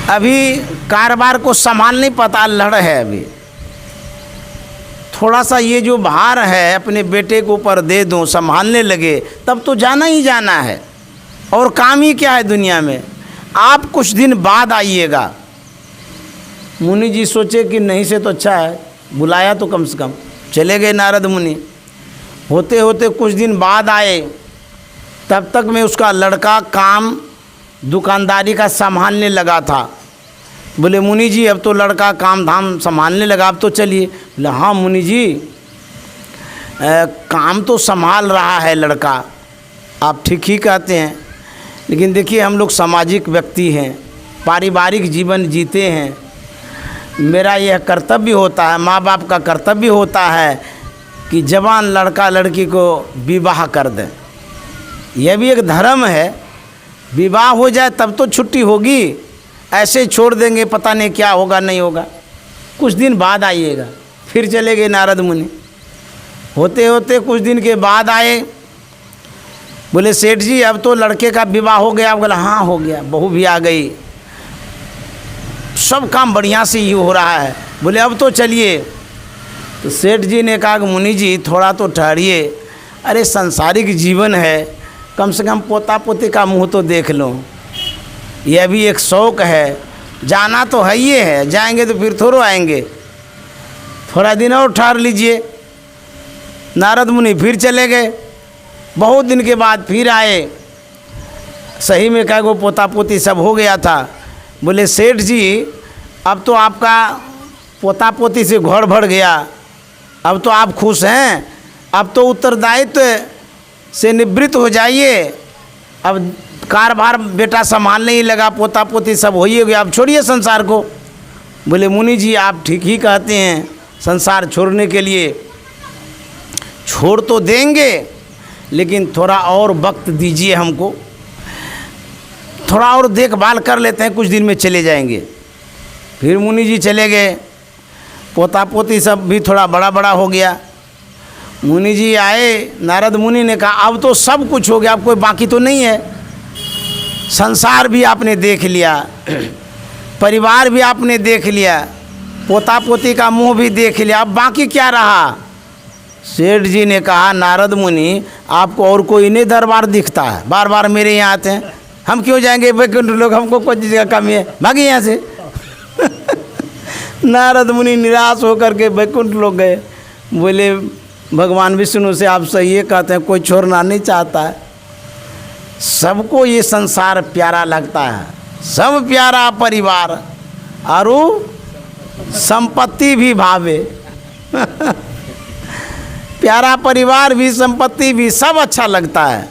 Speaker 1: अभी कारोबार को संभाल नहीं पाता, लड़ है अभी, थोड़ा सा ये जो भार है अपने बेटे के ऊपर दे दूं, संभालने लगे, तब तो जाना ही जाना है, और काम ही क्या है दुनिया में, आप कुछ दिन बाद आइएगा। मुनि जी सोचे कि नहीं से तो अच्छा है, बुलाया तो कम से कम। चले गए नारद मुनि, होते होते कुछ दिन बाद आए, तब तक में उसका लड़का काम दुकानदारी का संभालने लगा था। बोले मुनि जी अब तो लड़का काम धाम संभालने लगा, अब तो चलिए। बोले हाँ मुनि जी काम तो संभाल रहा है लड़का, आप ठीक ही कहते हैं, लेकिन देखिए हम लोग सामाजिक व्यक्ति हैं, पारिवारिक जीवन जीते हैं, मेरा यह कर्तव्य होता है, माँ बाप का कर्तव्य होता है कि जवान लड़का लड़की को विवाह कर दें, यह भी एक धर्म है, विवाह हो जाए तब तो छुट्टी होगी, ऐसे छोड़ देंगे पता नहीं क्या होगा नहीं होगा। कुछ दिन बाद आइएगा। फिर चले गए नारद मुनि, होते होते कुछ दिन के बाद आए, बोले सेठ जी अब तो लड़के का विवाह हो गया। बोला हाँ हो गया, बहू भी आ गई, सब काम बढ़िया से ही हो रहा है। बोले अब तो चलिए। तो सेठ जी ने कहा कि मुनि जी थोड़ा तो ठहरिए, अरे संसारिक जीवन है, कम से कम पोता पोती का मुंह तो देख लो, यह भी एक शौक़ है, जाना तो है ही है, जाएंगे तो फिर थोड़ा आएंगे, थोड़ा दिन और ठहर लीजिए। नारद मुनि फिर चले गए, बहुत दिन के बाद फिर आए, सही में कहा वो पोता पोती सब हो गया था। बोले सेठ जी अब तो आपका पोता पोती से घर भर गया, अब तो आप खुश हैं, अब तो उत्तरदायित्व से निवृत्त हो जाइए, अब कारोबार बेटा संभालने ही लगा, पोता पोती सब हो ही गया, अब छोड़िए संसार को। बोले मुनि जी आप ठीक ही कहते हैं, संसार छोड़ने के लिए। छोड़ तो देंगे, लेकिन थोड़ा और वक्त दीजिए हमको, थोड़ा और देखभाल कर लेते हैं, कुछ दिन में चले जाएंगे। फिर मुनि जी चले गए। पोता पोती सब भी थोड़ा बड़ा बड़ा हो गया। मुनि जी आए, नारद मुनि ने कहा अब तो सब कुछ हो गया, अब कोई बाकी तो नहीं है। संसार भी आपने देख लिया, परिवार भी आपने देख लिया, पोता पोती का मुंह भी देख लिया, अब बाकी क्या रहा? सेठ जी ने कहा नारद मुनि आपको और कोई नहीं दरबार दिखता है, बार बार मेरे यहाँ आते हैं, हम क्यों जाएंगे वैकुंठ लोग, हमको कोई चीज़ का कमी है, भागिए यहाँ से। नारद मुनि निराश होकर के वैकुंठ लोग गए। बोले भगवान विष्णु से आप सही ये कहते हैं, कोई छोड़ना नहीं चाहता है, सबको ये संसार प्यारा लगता है, सब प्यारा परिवार और संपत्ति भी भावे। प्यारा परिवार भी, संपत्ति भी, सब अच्छा लगता है।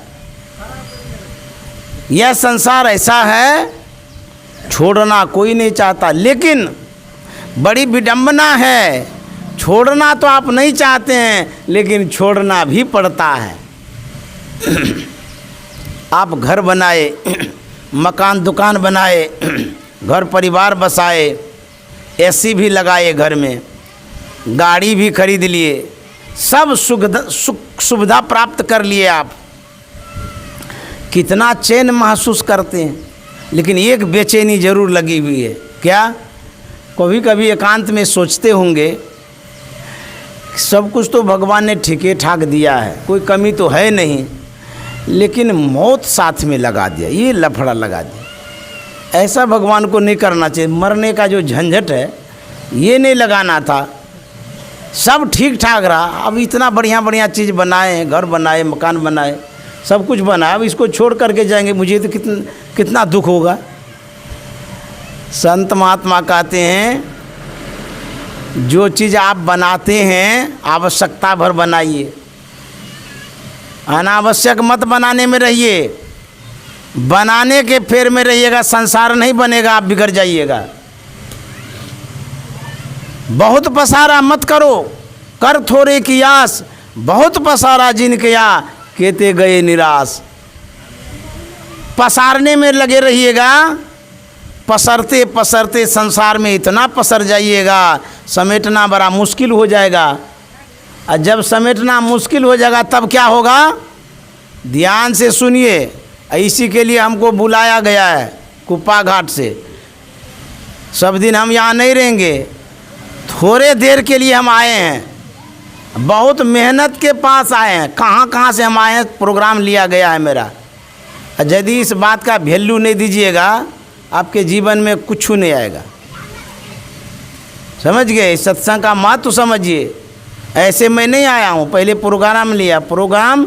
Speaker 1: यह संसार ऐसा है, छोड़ना कोई नहीं चाहता। लेकिन बड़ी विडंबना है, छोड़ना तो आप नहीं चाहते हैं, लेकिन छोड़ना भी पड़ता है। आप घर बनाए, मकान दुकान बनाए, घर परिवार बसाए, एसी भी लगाए घर में, गाड़ी भी खरीद लिए, सब सुविधा प्राप्त कर लिए आप, कितना चैन महसूस करते हैं। लेकिन एक बेचैनी जरूर लगी हुई है। क्या? कभी कभी एकांत में सोचते होंगे सब कुछ तो भगवान ने ठीके ठाक दिया है, कोई कमी तो है नहीं, लेकिन मौत साथ में लगा दिया, ये लफड़ा लगा दिया। ऐसा भगवान को नहीं करना चाहिए। मरने का जो झंझट है ये नहीं लगाना था। सब ठीक ठाक रहा, अब इतना बढ़िया बढ़िया चीज़ बनाए, घर बनाए, मकान बनाए, सब कुछ बनाया, अब इसको छोड़ करके जाएंगे, मुझे तो कितना दुख होगा। संत महात्मा कहते हैं जो चीज़ आप बनाते हैं आवश्यकता भर बनाइए, अनावश्यक मत बनाने में रहिए। बनाने के फेर में रहिएगा, संसार नहीं बनेगा, आप बिगड़ जाइएगा। बहुत पसारा मत करो, कर थोड़े की आस, बहुत पसारा जिनके या केते गए निराश। पसारने में लगे रहिएगा, पसरते पसरते संसार में इतना पसर जाइएगा, समेटना बड़ा मुश्किल हो जाएगा। और जब समेटना मुश्किल हो जाएगा तब क्या होगा? ध्यान से सुनिए, इसी के लिए हमको बुलाया गया है कुप्पा घाट से। सब दिन हम यहाँ नहीं रहेंगे, थोड़े देर के लिए हम आए हैं, बहुत मेहनत के पास आए हैं। कहाँ से हम आए हैं, प्रोग्राम लिया गया है मेरा। यदि इस बात का वैल्यू नहीं दीजिएगा, आपके जीवन में कुछ नहीं आएगा। समझ गए? सत्संग का महत्व समझिए। ऐसे मैं नहीं आया हूँ, पहले प्रोग्राम लिया, प्रोग्राम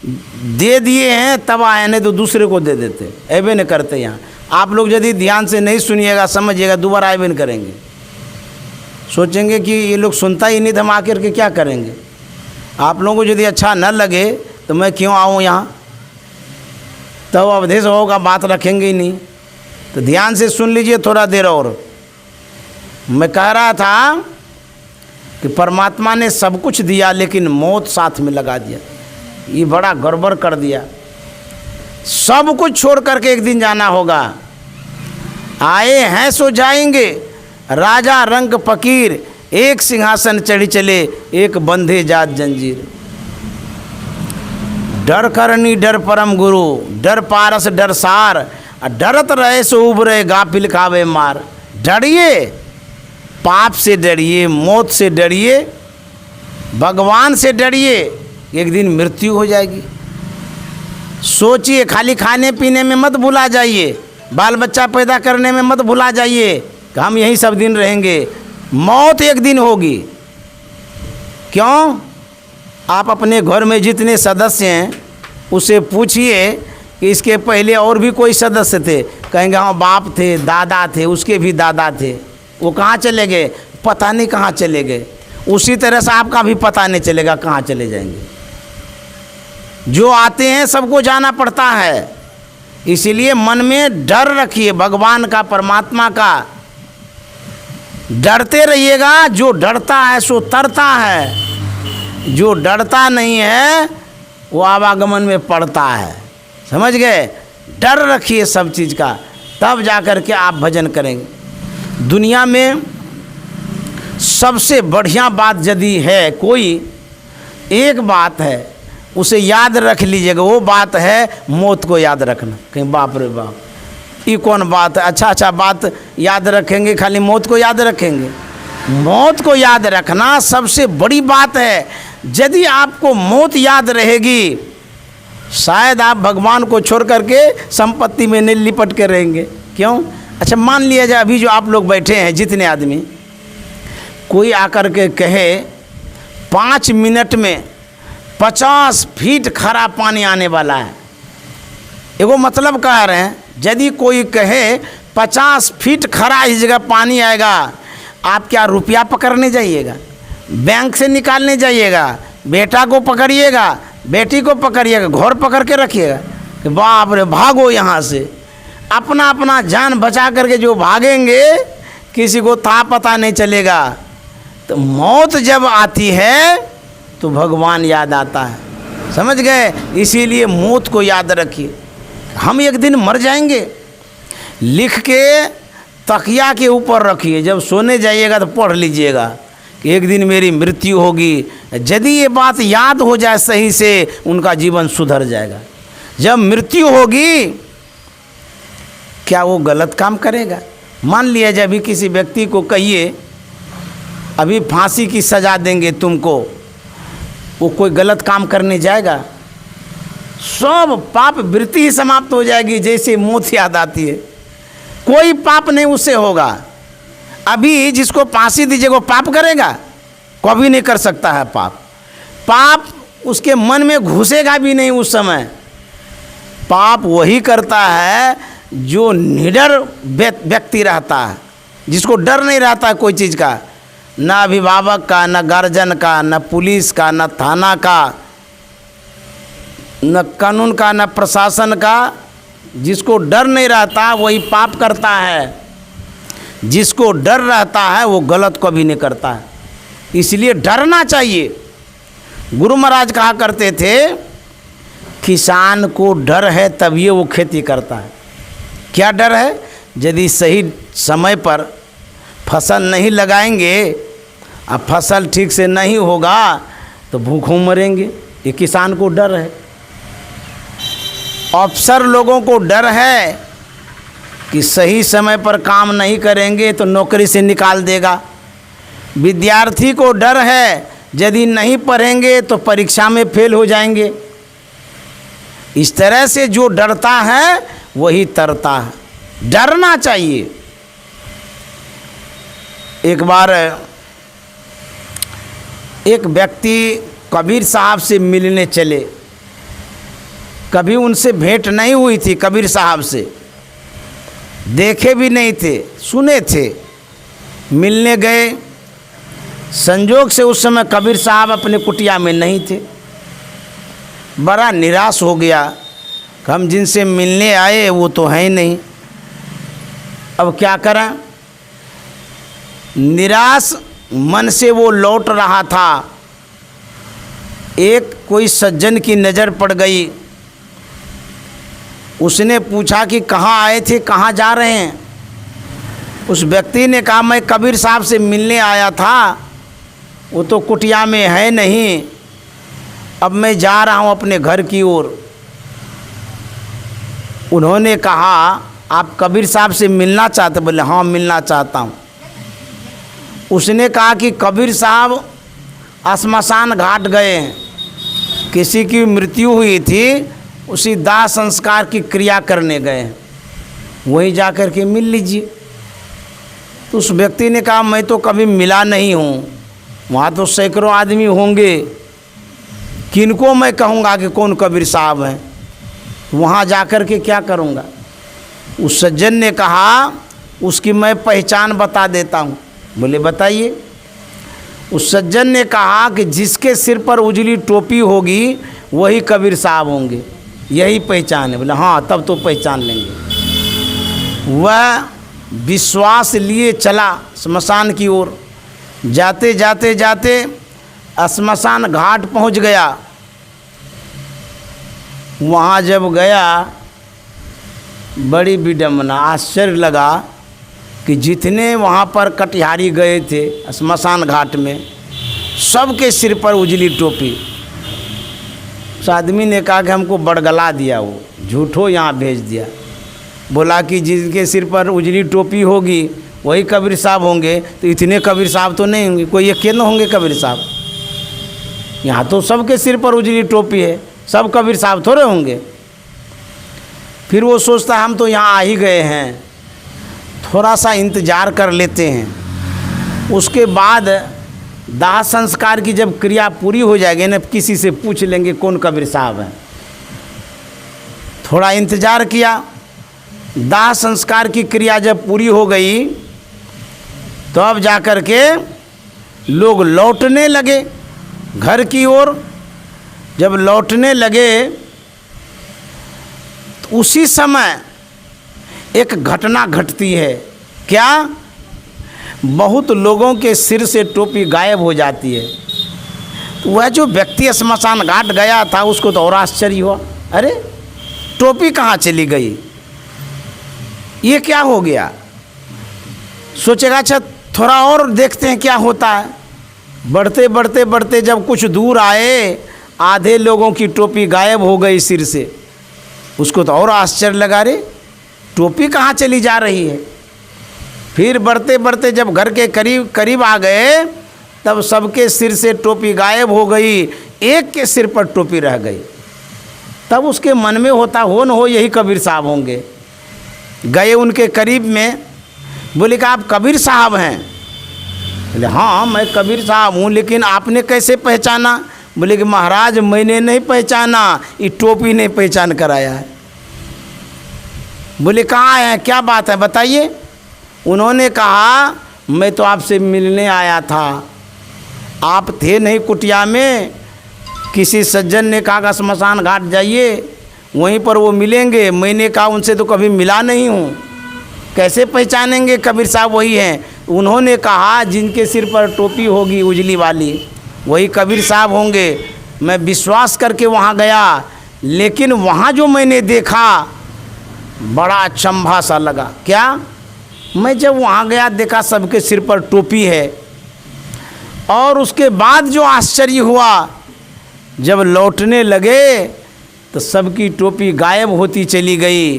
Speaker 1: दे दिए हैं तब आए, नहीं तो दूसरे को दे देते, ऐसे नहीं करते यहाँ। आप लोग यदि ध्यान से नहीं सुनिएगा, समझिएगा, दोबारा ऐसे नहीं करेंगे। सोचेंगे कि ये लोग सुनता ही नहीं, तो हम आकर के क्या करेंगे। आप लोगों को यदि अच्छा न लगे तो मैं क्यों आऊँ यहाँ, तब अवधेश होगा, बात रखेंगे ही नहीं। तो ध्यान से सुन लीजिए थोड़ा देर और। मैं कह रहा था कि परमात्मा ने सब कुछ दिया, लेकिन मौत साथ में लगा दिया, ये बड़ा गड़बड़ कर दिया। सब कुछ छोड़ करके एक दिन जाना होगा। आए हैं सो जाएंगे, राजा रंग फकीर, एक सिंहासन चढ़ी चले, एक बंधे जात जंजीर। डर करनी डर परम गुरु, डर पारस डर सार, डरत रहे सो उबरे गाफिल खावे मार। डरिए, पाप से डरिए, मौत से डरिए, भगवान से डरिए, एक दिन मृत्यु हो जाएगी। सोचिए, खाली खाने पीने में मत भुला जाइए, बाल बच्चा पैदा करने में मत भुला जाइए कि हम यहीं सब दिन रहेंगे। मौत एक दिन होगी। क्यों? आप अपने घर में जितने सदस्य हैं उससे पूछिए कि इसके पहले और भी कोई सदस्य थे, कहेंगे हाँ बाप थे, दादा थे, उसके भी दादा थे, वो कहाँ चले गए, पता नहीं कहाँ चले गए। उसी तरह से आपका भी पता नहीं चलेगा कहाँ चले जाएंगे। जो आते हैं सबको जाना पड़ता है, इसीलिए मन में डर रखिए भगवान का, परमात्मा का। डरते रहिएगा, जो डरता है सो तरता है, जो डरता नहीं है वो आवागमन में पड़ता है। समझ गए? डर रखिए सब चीज़ का, तब जा कर के आप भजन करेंगे। दुनिया में सबसे बढ़िया बात यदि है कोई, एक बात है, उसे याद रख लीजिएगा, वो बात है मौत को याद रखना। कहीं बाप रे बाप, ये कौन बात है? अच्छा बात याद रखेंगे, खाली मौत को याद रखेंगे? मौत को याद रखना सबसे बड़ी बात है। यदि आपको मौत याद रहेगी, शायद आप भगवान को छोड़ करके संपत्ति में नहीं लिपट के रहेंगे। क्यों? अच्छा मान लिया जाए अभी जो आप लोग बैठे हैं जितने आदमी, कोई आकर के कहे 5 मिनट में 50 फीट खरा पानी आने वाला है, एगो मतलब कह रहे हैं, यदि कोई कहे 50 फीट खरा इस जगह पानी आएगा, आप क्या रुपया पकड़ने जाइएगा? बैंक से निकालने जाइएगा? बेटा को पकड़िएगा, बेटी को पकड़िएगा, घर पकड़ के रखिएगा कि बाप रे भागो यहाँ से। अपना अपना जान बचा करके जो भागेंगे, किसी को था पता नहीं चलेगा। तो मौत जब आती है तो भगवान याद आता है। समझ गए? इसीलिए मौत को याद रखिए। हम एक दिन मर जाएंगे, लिख के तकिया के ऊपर रखिए, जब सोने जाइएगा तो पढ़ लीजिएगा कि एक दिन मेरी मृत्यु होगी। यदि ये बात याद हो जाए सही से, उनका जीवन सुधर जाएगा। जब मृत्यु होगी, क्या वो गलत काम करेगा? मान लिया जाए अभी किसी व्यक्ति को कहिए अभी फांसी की सज़ा देंगे तुमको, वो कोई गलत काम करने जाएगा? सब पाप वृत्ति ही समाप्त हो जाएगी। जैसे मौत याद आती है, कोई पाप नहीं उससे होगा। अभी जिसको फांसी दीजिए वो पाप करेगा? कभी नहीं कर सकता है पाप। पाप उसके मन में घुसेगा भी नहीं उस समय। पाप वही करता है जो निडर व्यक्ति रहता है, जिसको डर नहीं रहता है कोई चीज़ का, ना अभिभावक का, ना गार्जियन का, ना पुलिस का, ना थाना का, न कानून का, न प्रशासन का। जिसको डर नहीं रहता वही पाप करता है, जिसको डर रहता है वो गलत कभी नहीं करता है। इसलिए डरना चाहिए। गुरु महाराज कहा करते थे, किसान को डर है तभी वो खेती करता है। क्या डर है? यदि सही समय पर फसल नहीं लगाएंगे, अब फसल ठीक से नहीं होगा तो भूखों मरेंगे। ये किसान को डर है। अफसर लोगों को डर है कि सही समय पर काम नहीं करेंगे तो नौकरी से निकाल देगा। विद्यार्थी को डर है, यदि नहीं पढ़ेंगे तो परीक्षा में फेल हो जाएंगे। इस तरह से जो डरता है वही तरता है। डरना चाहिए। एक बार एक व्यक्ति कबीर साहब से मिलने चले। कभी उनसे भेंट नहीं हुई थी, कबीर साहब से देखे भी नहीं थे, सुने थे। मिलने गए, संजोग से उस समय कबीर साहब अपने कुटिया में नहीं थे। बड़ा निराश हो गया, हम जिनसे मिलने आए वो तो हैं ही नहीं, अब क्या करें। निराश मन से वो लौट रहा था। एक कोई सज्जन की नज़र पड़ गई। उसने पूछा कि कहाँ आए थे, कहाँ जा रहे हैं। उस व्यक्ति ने कहा मैं कबीर साहब से मिलने आया था, वो तो कुटिया में है नहीं, अब मैं जा रहा हूँ अपने घर की ओर। उन्होंने कहा आप कबीर साहब से मिलना चाहते? बोले हाँ मिलना चाहता हूँ। उसने कहा कि कबीर साहब श्मशान घाट गए हैं, किसी की मृत्यु हुई थी, उसी दाह संस्कार की क्रिया करने गए, वहीं जा कर के मिल लीजिए। तो उस व्यक्ति ने कहा मैं तो कभी मिला नहीं हूँ, वहाँ तो सैकड़ों आदमी होंगे, किनको मैं कहूँगा कि कौन कबीर साहब हैं, वहाँ जा कर के क्या करूँगा। उस सज्जन ने कहा उसकी मैं पहचान बता देता हूँ। बोले बताइए। उस सज्जन ने कहा कि जिसके सिर पर उजली टोपी होगी वही कबीर साहब होंगे, यही पहचान है। बोले हाँ तब तो पहचान लेंगे। वह विश्वास लिए चला स्मशान की ओर। जाते जाते जाते स्मशान घाट पहुंच गया। वहाँ जब गया बड़ी विडम्बना, आश्चर्य लगा कि जितने वहाँ पर कटिहारी गए थे स्मशान घाट में, सबके सिर पर उजली टोपी। उस आदमी ने कहा कि हमको बड़गला दिया, वो झूठो यहाँ भेज दिया। बोला कि जिनके सिर पर उजली टोपी होगी वही कबीर साहब होंगे, तो इतने कबीर साहब तो नहीं होंगे, कोई एक न होंगे कबीर साहब। यहाँ तो सबके सिर पर उजली टोपी है, सब कबीर साहब थोड़े होंगे। फिर वो सोचता हम तो यहाँ आ ही गए हैं, थोड़ा सा इंतज़ार कर लेते हैं। उसके बाद दाह संस्कार की जब क्रिया पूरी हो जाएगी ना, किसी से पूछ लेंगे कौन कबीर साहब हैं। थोड़ा इंतज़ार किया। दाह संस्कार की क्रिया जब पूरी हो गई तो अब जाकर के लोग लौटने लगे घर की ओर। जब लौटने लगे तो उसी समय एक घटना घटती है। क्या? बहुत लोगों के सिर से टोपी गायब हो जाती है। वह जो व्यक्ति स्मशान घाट गया था उसको तो और आश्चर्य हुआ, अरे टोपी कहाँ चली गई, ये क्या हो गया। सोचेगा अच्छा थोड़ा और देखते हैं क्या होता है। बढ़ते बढ़ते बढ़ते जब कुछ दूर आए, आधे लोगों की टोपी गायब हो गई सिर से। उसको तो और आश्चर्य लगा, रे टोपी कहाँ चली जा रही है। फिर बढ़ते बढ़ते जब घर के करीब करीब आ गए तब सबके सिर से टोपी गायब हो गई, एक के सिर पर टोपी रह गई। तब उसके मन में होता हो न हो यही कबीर साहब होंगे। गए उनके करीब में, बोले कि आप कबीर साहब हैं? बोले हाँ मैं कबीर साहब हूँ, लेकिन आपने कैसे पहचाना? बोले कि महाराज मैंने नहीं पहचाना, ये टोपी ने पहचान कराया है। बोले कहाँ हैं, क्या बात है बताइए। उन्होंने कहा मैं तो आपसे मिलने आया था, आप थे नहीं कुटिया में, किसी सज्जन ने कहा स्मशान घाट जाइए वहीं पर वो मिलेंगे। मैंने कहा उनसे तो कभी मिला नहीं हूँ, कैसे पहचानेंगे कबीर साहब वही हैं। उन्होंने कहा जिनके सिर पर टोपी होगी उजली वाली वही कबीर साहब होंगे। मैं विश्वास करके वहाँ गया, लेकिन वहाँ जो मैंने देखा बड़ा अचंभा सा लगा। क्या? मैं जब वहाँ गया देखा सबके सिर पर टोपी है, और उसके बाद जो आश्चर्य हुआ जब लौटने लगे तो सबकी टोपी गायब होती चली गई।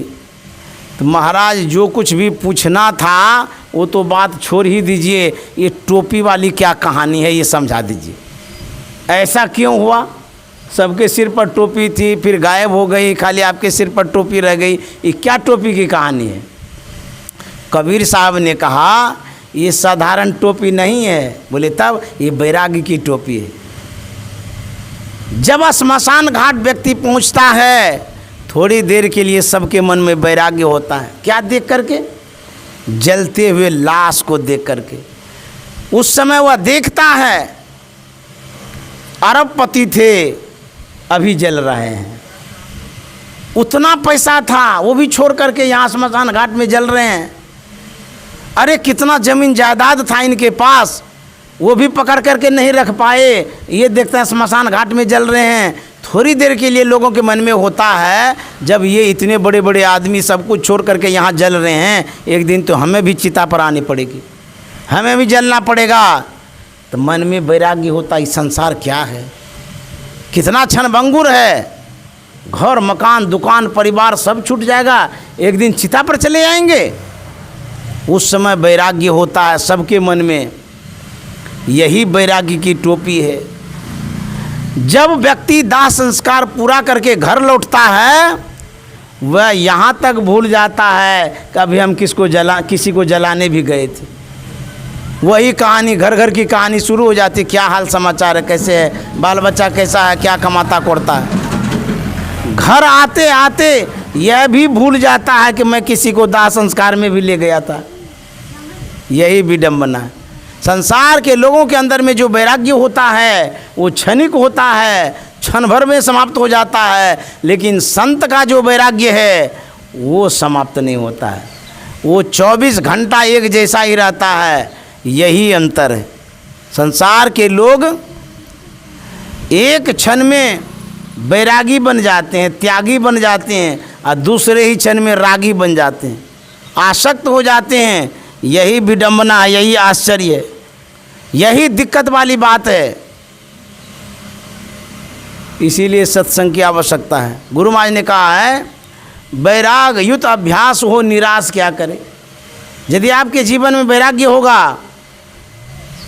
Speaker 1: तो महाराज जो कुछ भी पूछना था वो तो बात छोड़ ही दीजिए, ये टोपी वाली क्या कहानी है ये समझा दीजिए। ऐसा क्यों हुआ? सबके सिर पर टोपी थी फिर गायब हो गई, खाली आपके सिर पर टोपी रह गई, ये क्या टोपी की कहानी है? कबीर साहब ने कहा ये साधारण टोपी नहीं है। बोले तब? ये बैरागी की टोपी है। जब स्मशान घाट व्यक्ति पहुंचता है थोड़ी देर के लिए सबके मन में वैराग्य होता है। क्या देख करके? जलते हुए लाश को देख करके। उस समय वह देखता है अरबपति थे अभी जल रहे हैं, उतना पैसा था वो भी छोड़ करके यहाँ स्मशान घाट में जल रहे हैं। अरे कितना जमीन जायदाद था इनके पास, वो भी पकड़ करके नहीं रख पाए, ये देखते हैं स्मशान घाट में जल रहे हैं। थोड़ी देर के लिए लोगों के मन में होता है जब ये इतने बड़े बड़े आदमी सब कुछ छोड़ करके यहाँ जल रहे हैं, एक दिन तो हमें भी चिता पर आनी पड़ेगी, हमें भी जलना पड़ेगा। तो मन में वैराग्य होता है संसार क्या है, कितना क्षणभंगुर है, घर मकान दुकान परिवार सब छूट जाएगा, एक दिन चिता पर चले जाएंगे। उस समय वैराग्य होता है सबके मन में। यही वैराग्य की टोपी है। जब व्यक्ति दाह संस्कार पूरा करके घर लौटता है वह यहाँ तक भूल जाता है कि अभी हम किसी को जलाने भी गए थे। वही कहानी घर घर की कहानी शुरू हो जाती, क्या हाल समाचार है, कैसे है, बाल बच्चा कैसा है, क्या कमाता करता है। घर आते आते यह भी भूल जाता है कि मैं किसी को दाह संस्कार में भी ले गया था। यही विडंबना है। संसार के लोगों के अंदर में जो वैराग्य होता है वो क्षणिक होता है, क्षण भर में समाप्त हो जाता है, लेकिन संत का जो वैराग्य है वो समाप्त नहीं होता है। वो 24 घंटा एक जैसा ही रहता है। यही अंतर है। संसार के लोग एक क्षण में बैरागी बन जाते हैं, त्यागी बन जाते हैं, और दूसरे ही क्षण में रागी बन जाते हैं, आसक्त हो जाते हैं। यही विडंबना है, यही आश्चर्य है, यही दिक्कत वाली बात है। इसीलिए सत्संग की आवश्यकता है। गुरु महाराज ने कहा है, वैराग युत अभ्यास हो निराश क्या करे। यदि आपके जीवन में वैराग्य होगा,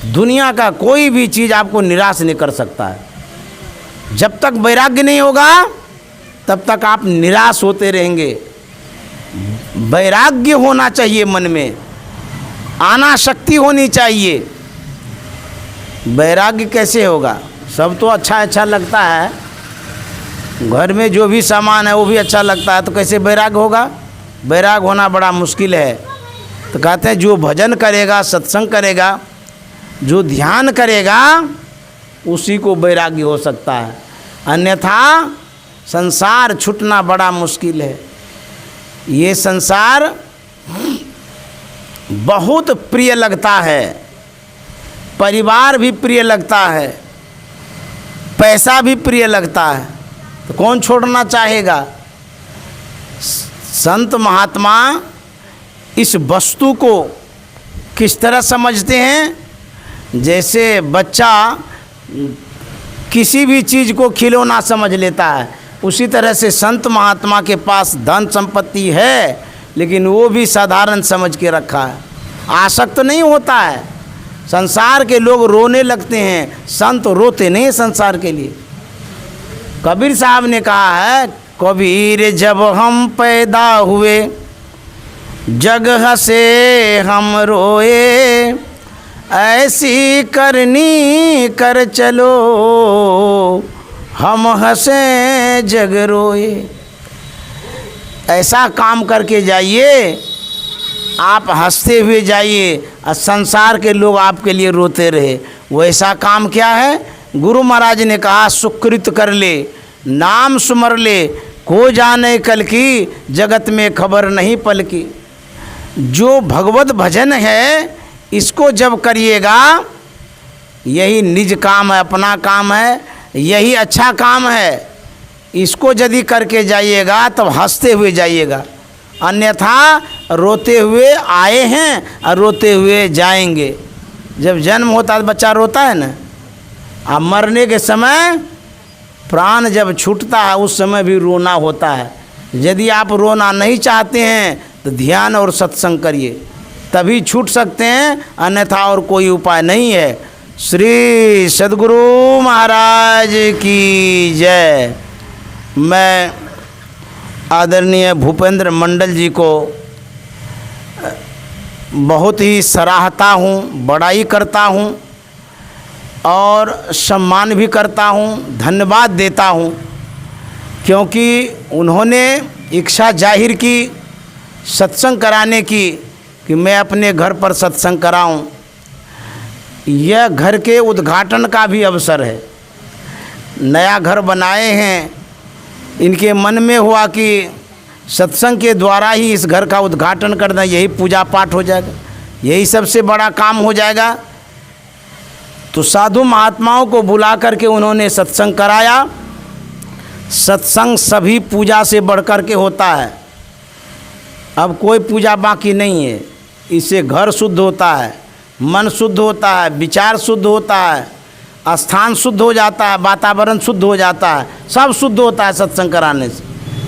Speaker 1: दुनिया का कोई भी चीज़ आपको निराश नहीं कर सकता है। जब तक वैराग्य नहीं होगा तब तक आप निराश होते रहेंगे। वैराग्य होना चाहिए, मन में आना शक्ति होनी चाहिए। वैराग्य कैसे होगा? सब तो अच्छा अच्छा लगता है, घर में जो भी सामान है वो भी अच्छा लगता है, तो कैसे वैराग्य होगा? वैराग्य होना बड़ा मुश्किल है। तो कहते हैं जो भजन करेगा, सत्संग करेगा, जो ध्यान करेगा, उसी को वैराग्य हो सकता है। अन्यथा संसार छूटना बड़ा मुश्किल है। ये संसार बहुत प्रिय लगता है, परिवार भी प्रिय लगता है, पैसा भी प्रिय लगता है, तो कौन छोड़ना चाहेगा? संत महात्मा इस वस्तु को किस तरह समझते हैं? जैसे बच्चा किसी भी चीज़ को खिलौना समझ लेता है, उसी तरह से संत महात्मा के पास धन संपत्ति है, लेकिन वो भी साधारण समझ के रखा है, आसक्त नहीं होता है। संसार के लोग रोने लगते हैं, संत रोते नहीं संसार के लिए। कबीर साहब ने कहा है, कबीर जब हम पैदा हुए जग हंसे हम रोए, ऐसी करनी कर चलो हम हंसे जग रोए। ऐसा काम करके जाइए, आप हंसते हुए जाइए, और संसार के लोग आपके लिए रोते रहे। वैसा काम क्या है? गुरु महाराज ने कहा, सुकृत कर ले, नाम सुमर ले, को जाने कल की, जगत में खबर नहीं पल की। जो भगवत भजन है, इसको जब करिएगा, यही निज काम है, अपना काम है, यही अच्छा काम है। इसको यदि करके जाइएगा तब हंसते हुए जाइएगा, अन्यथा रोते हुए आए हैं और रोते हुए जाएंगे। जब जन्म होता है तो बच्चा रोता है ना, और मरने के समय प्राण जब छूटता है उस समय भी रोना होता है। यदि आप रोना नहीं चाहते हैं तो ध्यान और सत्संग करिए, तभी छूट सकते हैं, अन्यथा और कोई उपाय नहीं है। श्री सद्गुरु महाराज की जय। मैं आदरणीय भूपेंद्र मंडल जी को बहुत ही सराहता हूँ, बड़ाई करता हूँ और सम्मान भी करता हूँ, धन्यवाद देता हूँ, क्योंकि उन्होंने इच्छा जाहिर की सत्संग कराने की कि मैं अपने घर पर सत्संग कराऊं। यह घर के उद्घाटन का भी अवसर है। नया घर बनाए हैं, इनके मन में हुआ कि सत्संग के द्वारा ही इस घर का उद्घाटन करना, यही पूजा पाठ हो जाएगा, यही सबसे बड़ा काम हो जाएगा। तो साधु महात्माओं को बुला करके उन्होंने सत्संग कराया। सत्संग सभी पूजा से बढ़कर के होता है। अब कोई पूजा बाकी नहीं है। इससे घर शुद्ध होता है, मन शुद्ध होता है, विचार शुद्ध होता है, स्थान शुद्ध हो जाता है, वातावरण शुद्ध हो जाता है, सब शुद्ध होता है सत्संग कराने से।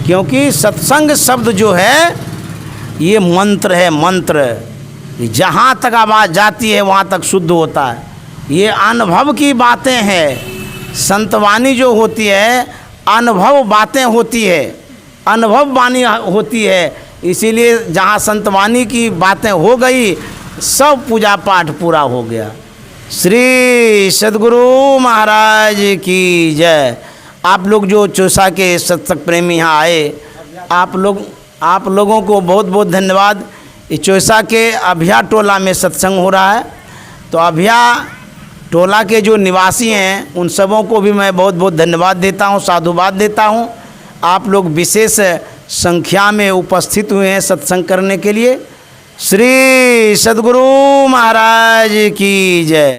Speaker 1: क्योंकि सत्संग शब्द जो है ये मंत्र है, मंत्र। जहाँ तक आवाज़ जाती है वहाँ तक शुद्ध होता है। ये अनुभव की बातें हैं। संतवाणी जो होती है अनुभव बातें होती है, अनुभव वाणी होती है। इसीलिए जहाँ संतवाणी की बातें हो गई, सब पूजा पाठ पूरा हो गया। श्री सद्गुरु महाराज की जय। आप लोग जो चौसा के सत्संग प्रेमी यहाँ आए, आप लोगों को बहुत बहुत धन्यवाद। इस चौसा के अभिया टोला में सत्संग हो रहा है, तो अभिया टोला के जो निवासी हैं उन सबों को भी मैं बहुत बहुत धन्यवाद देता हूँ, साधुवाद देता हूँ। आप लोग विशेष संख्या में उपस्थित हुए हैं सत्संग करने के लिए। श्री सद्गुरु महाराज की जय।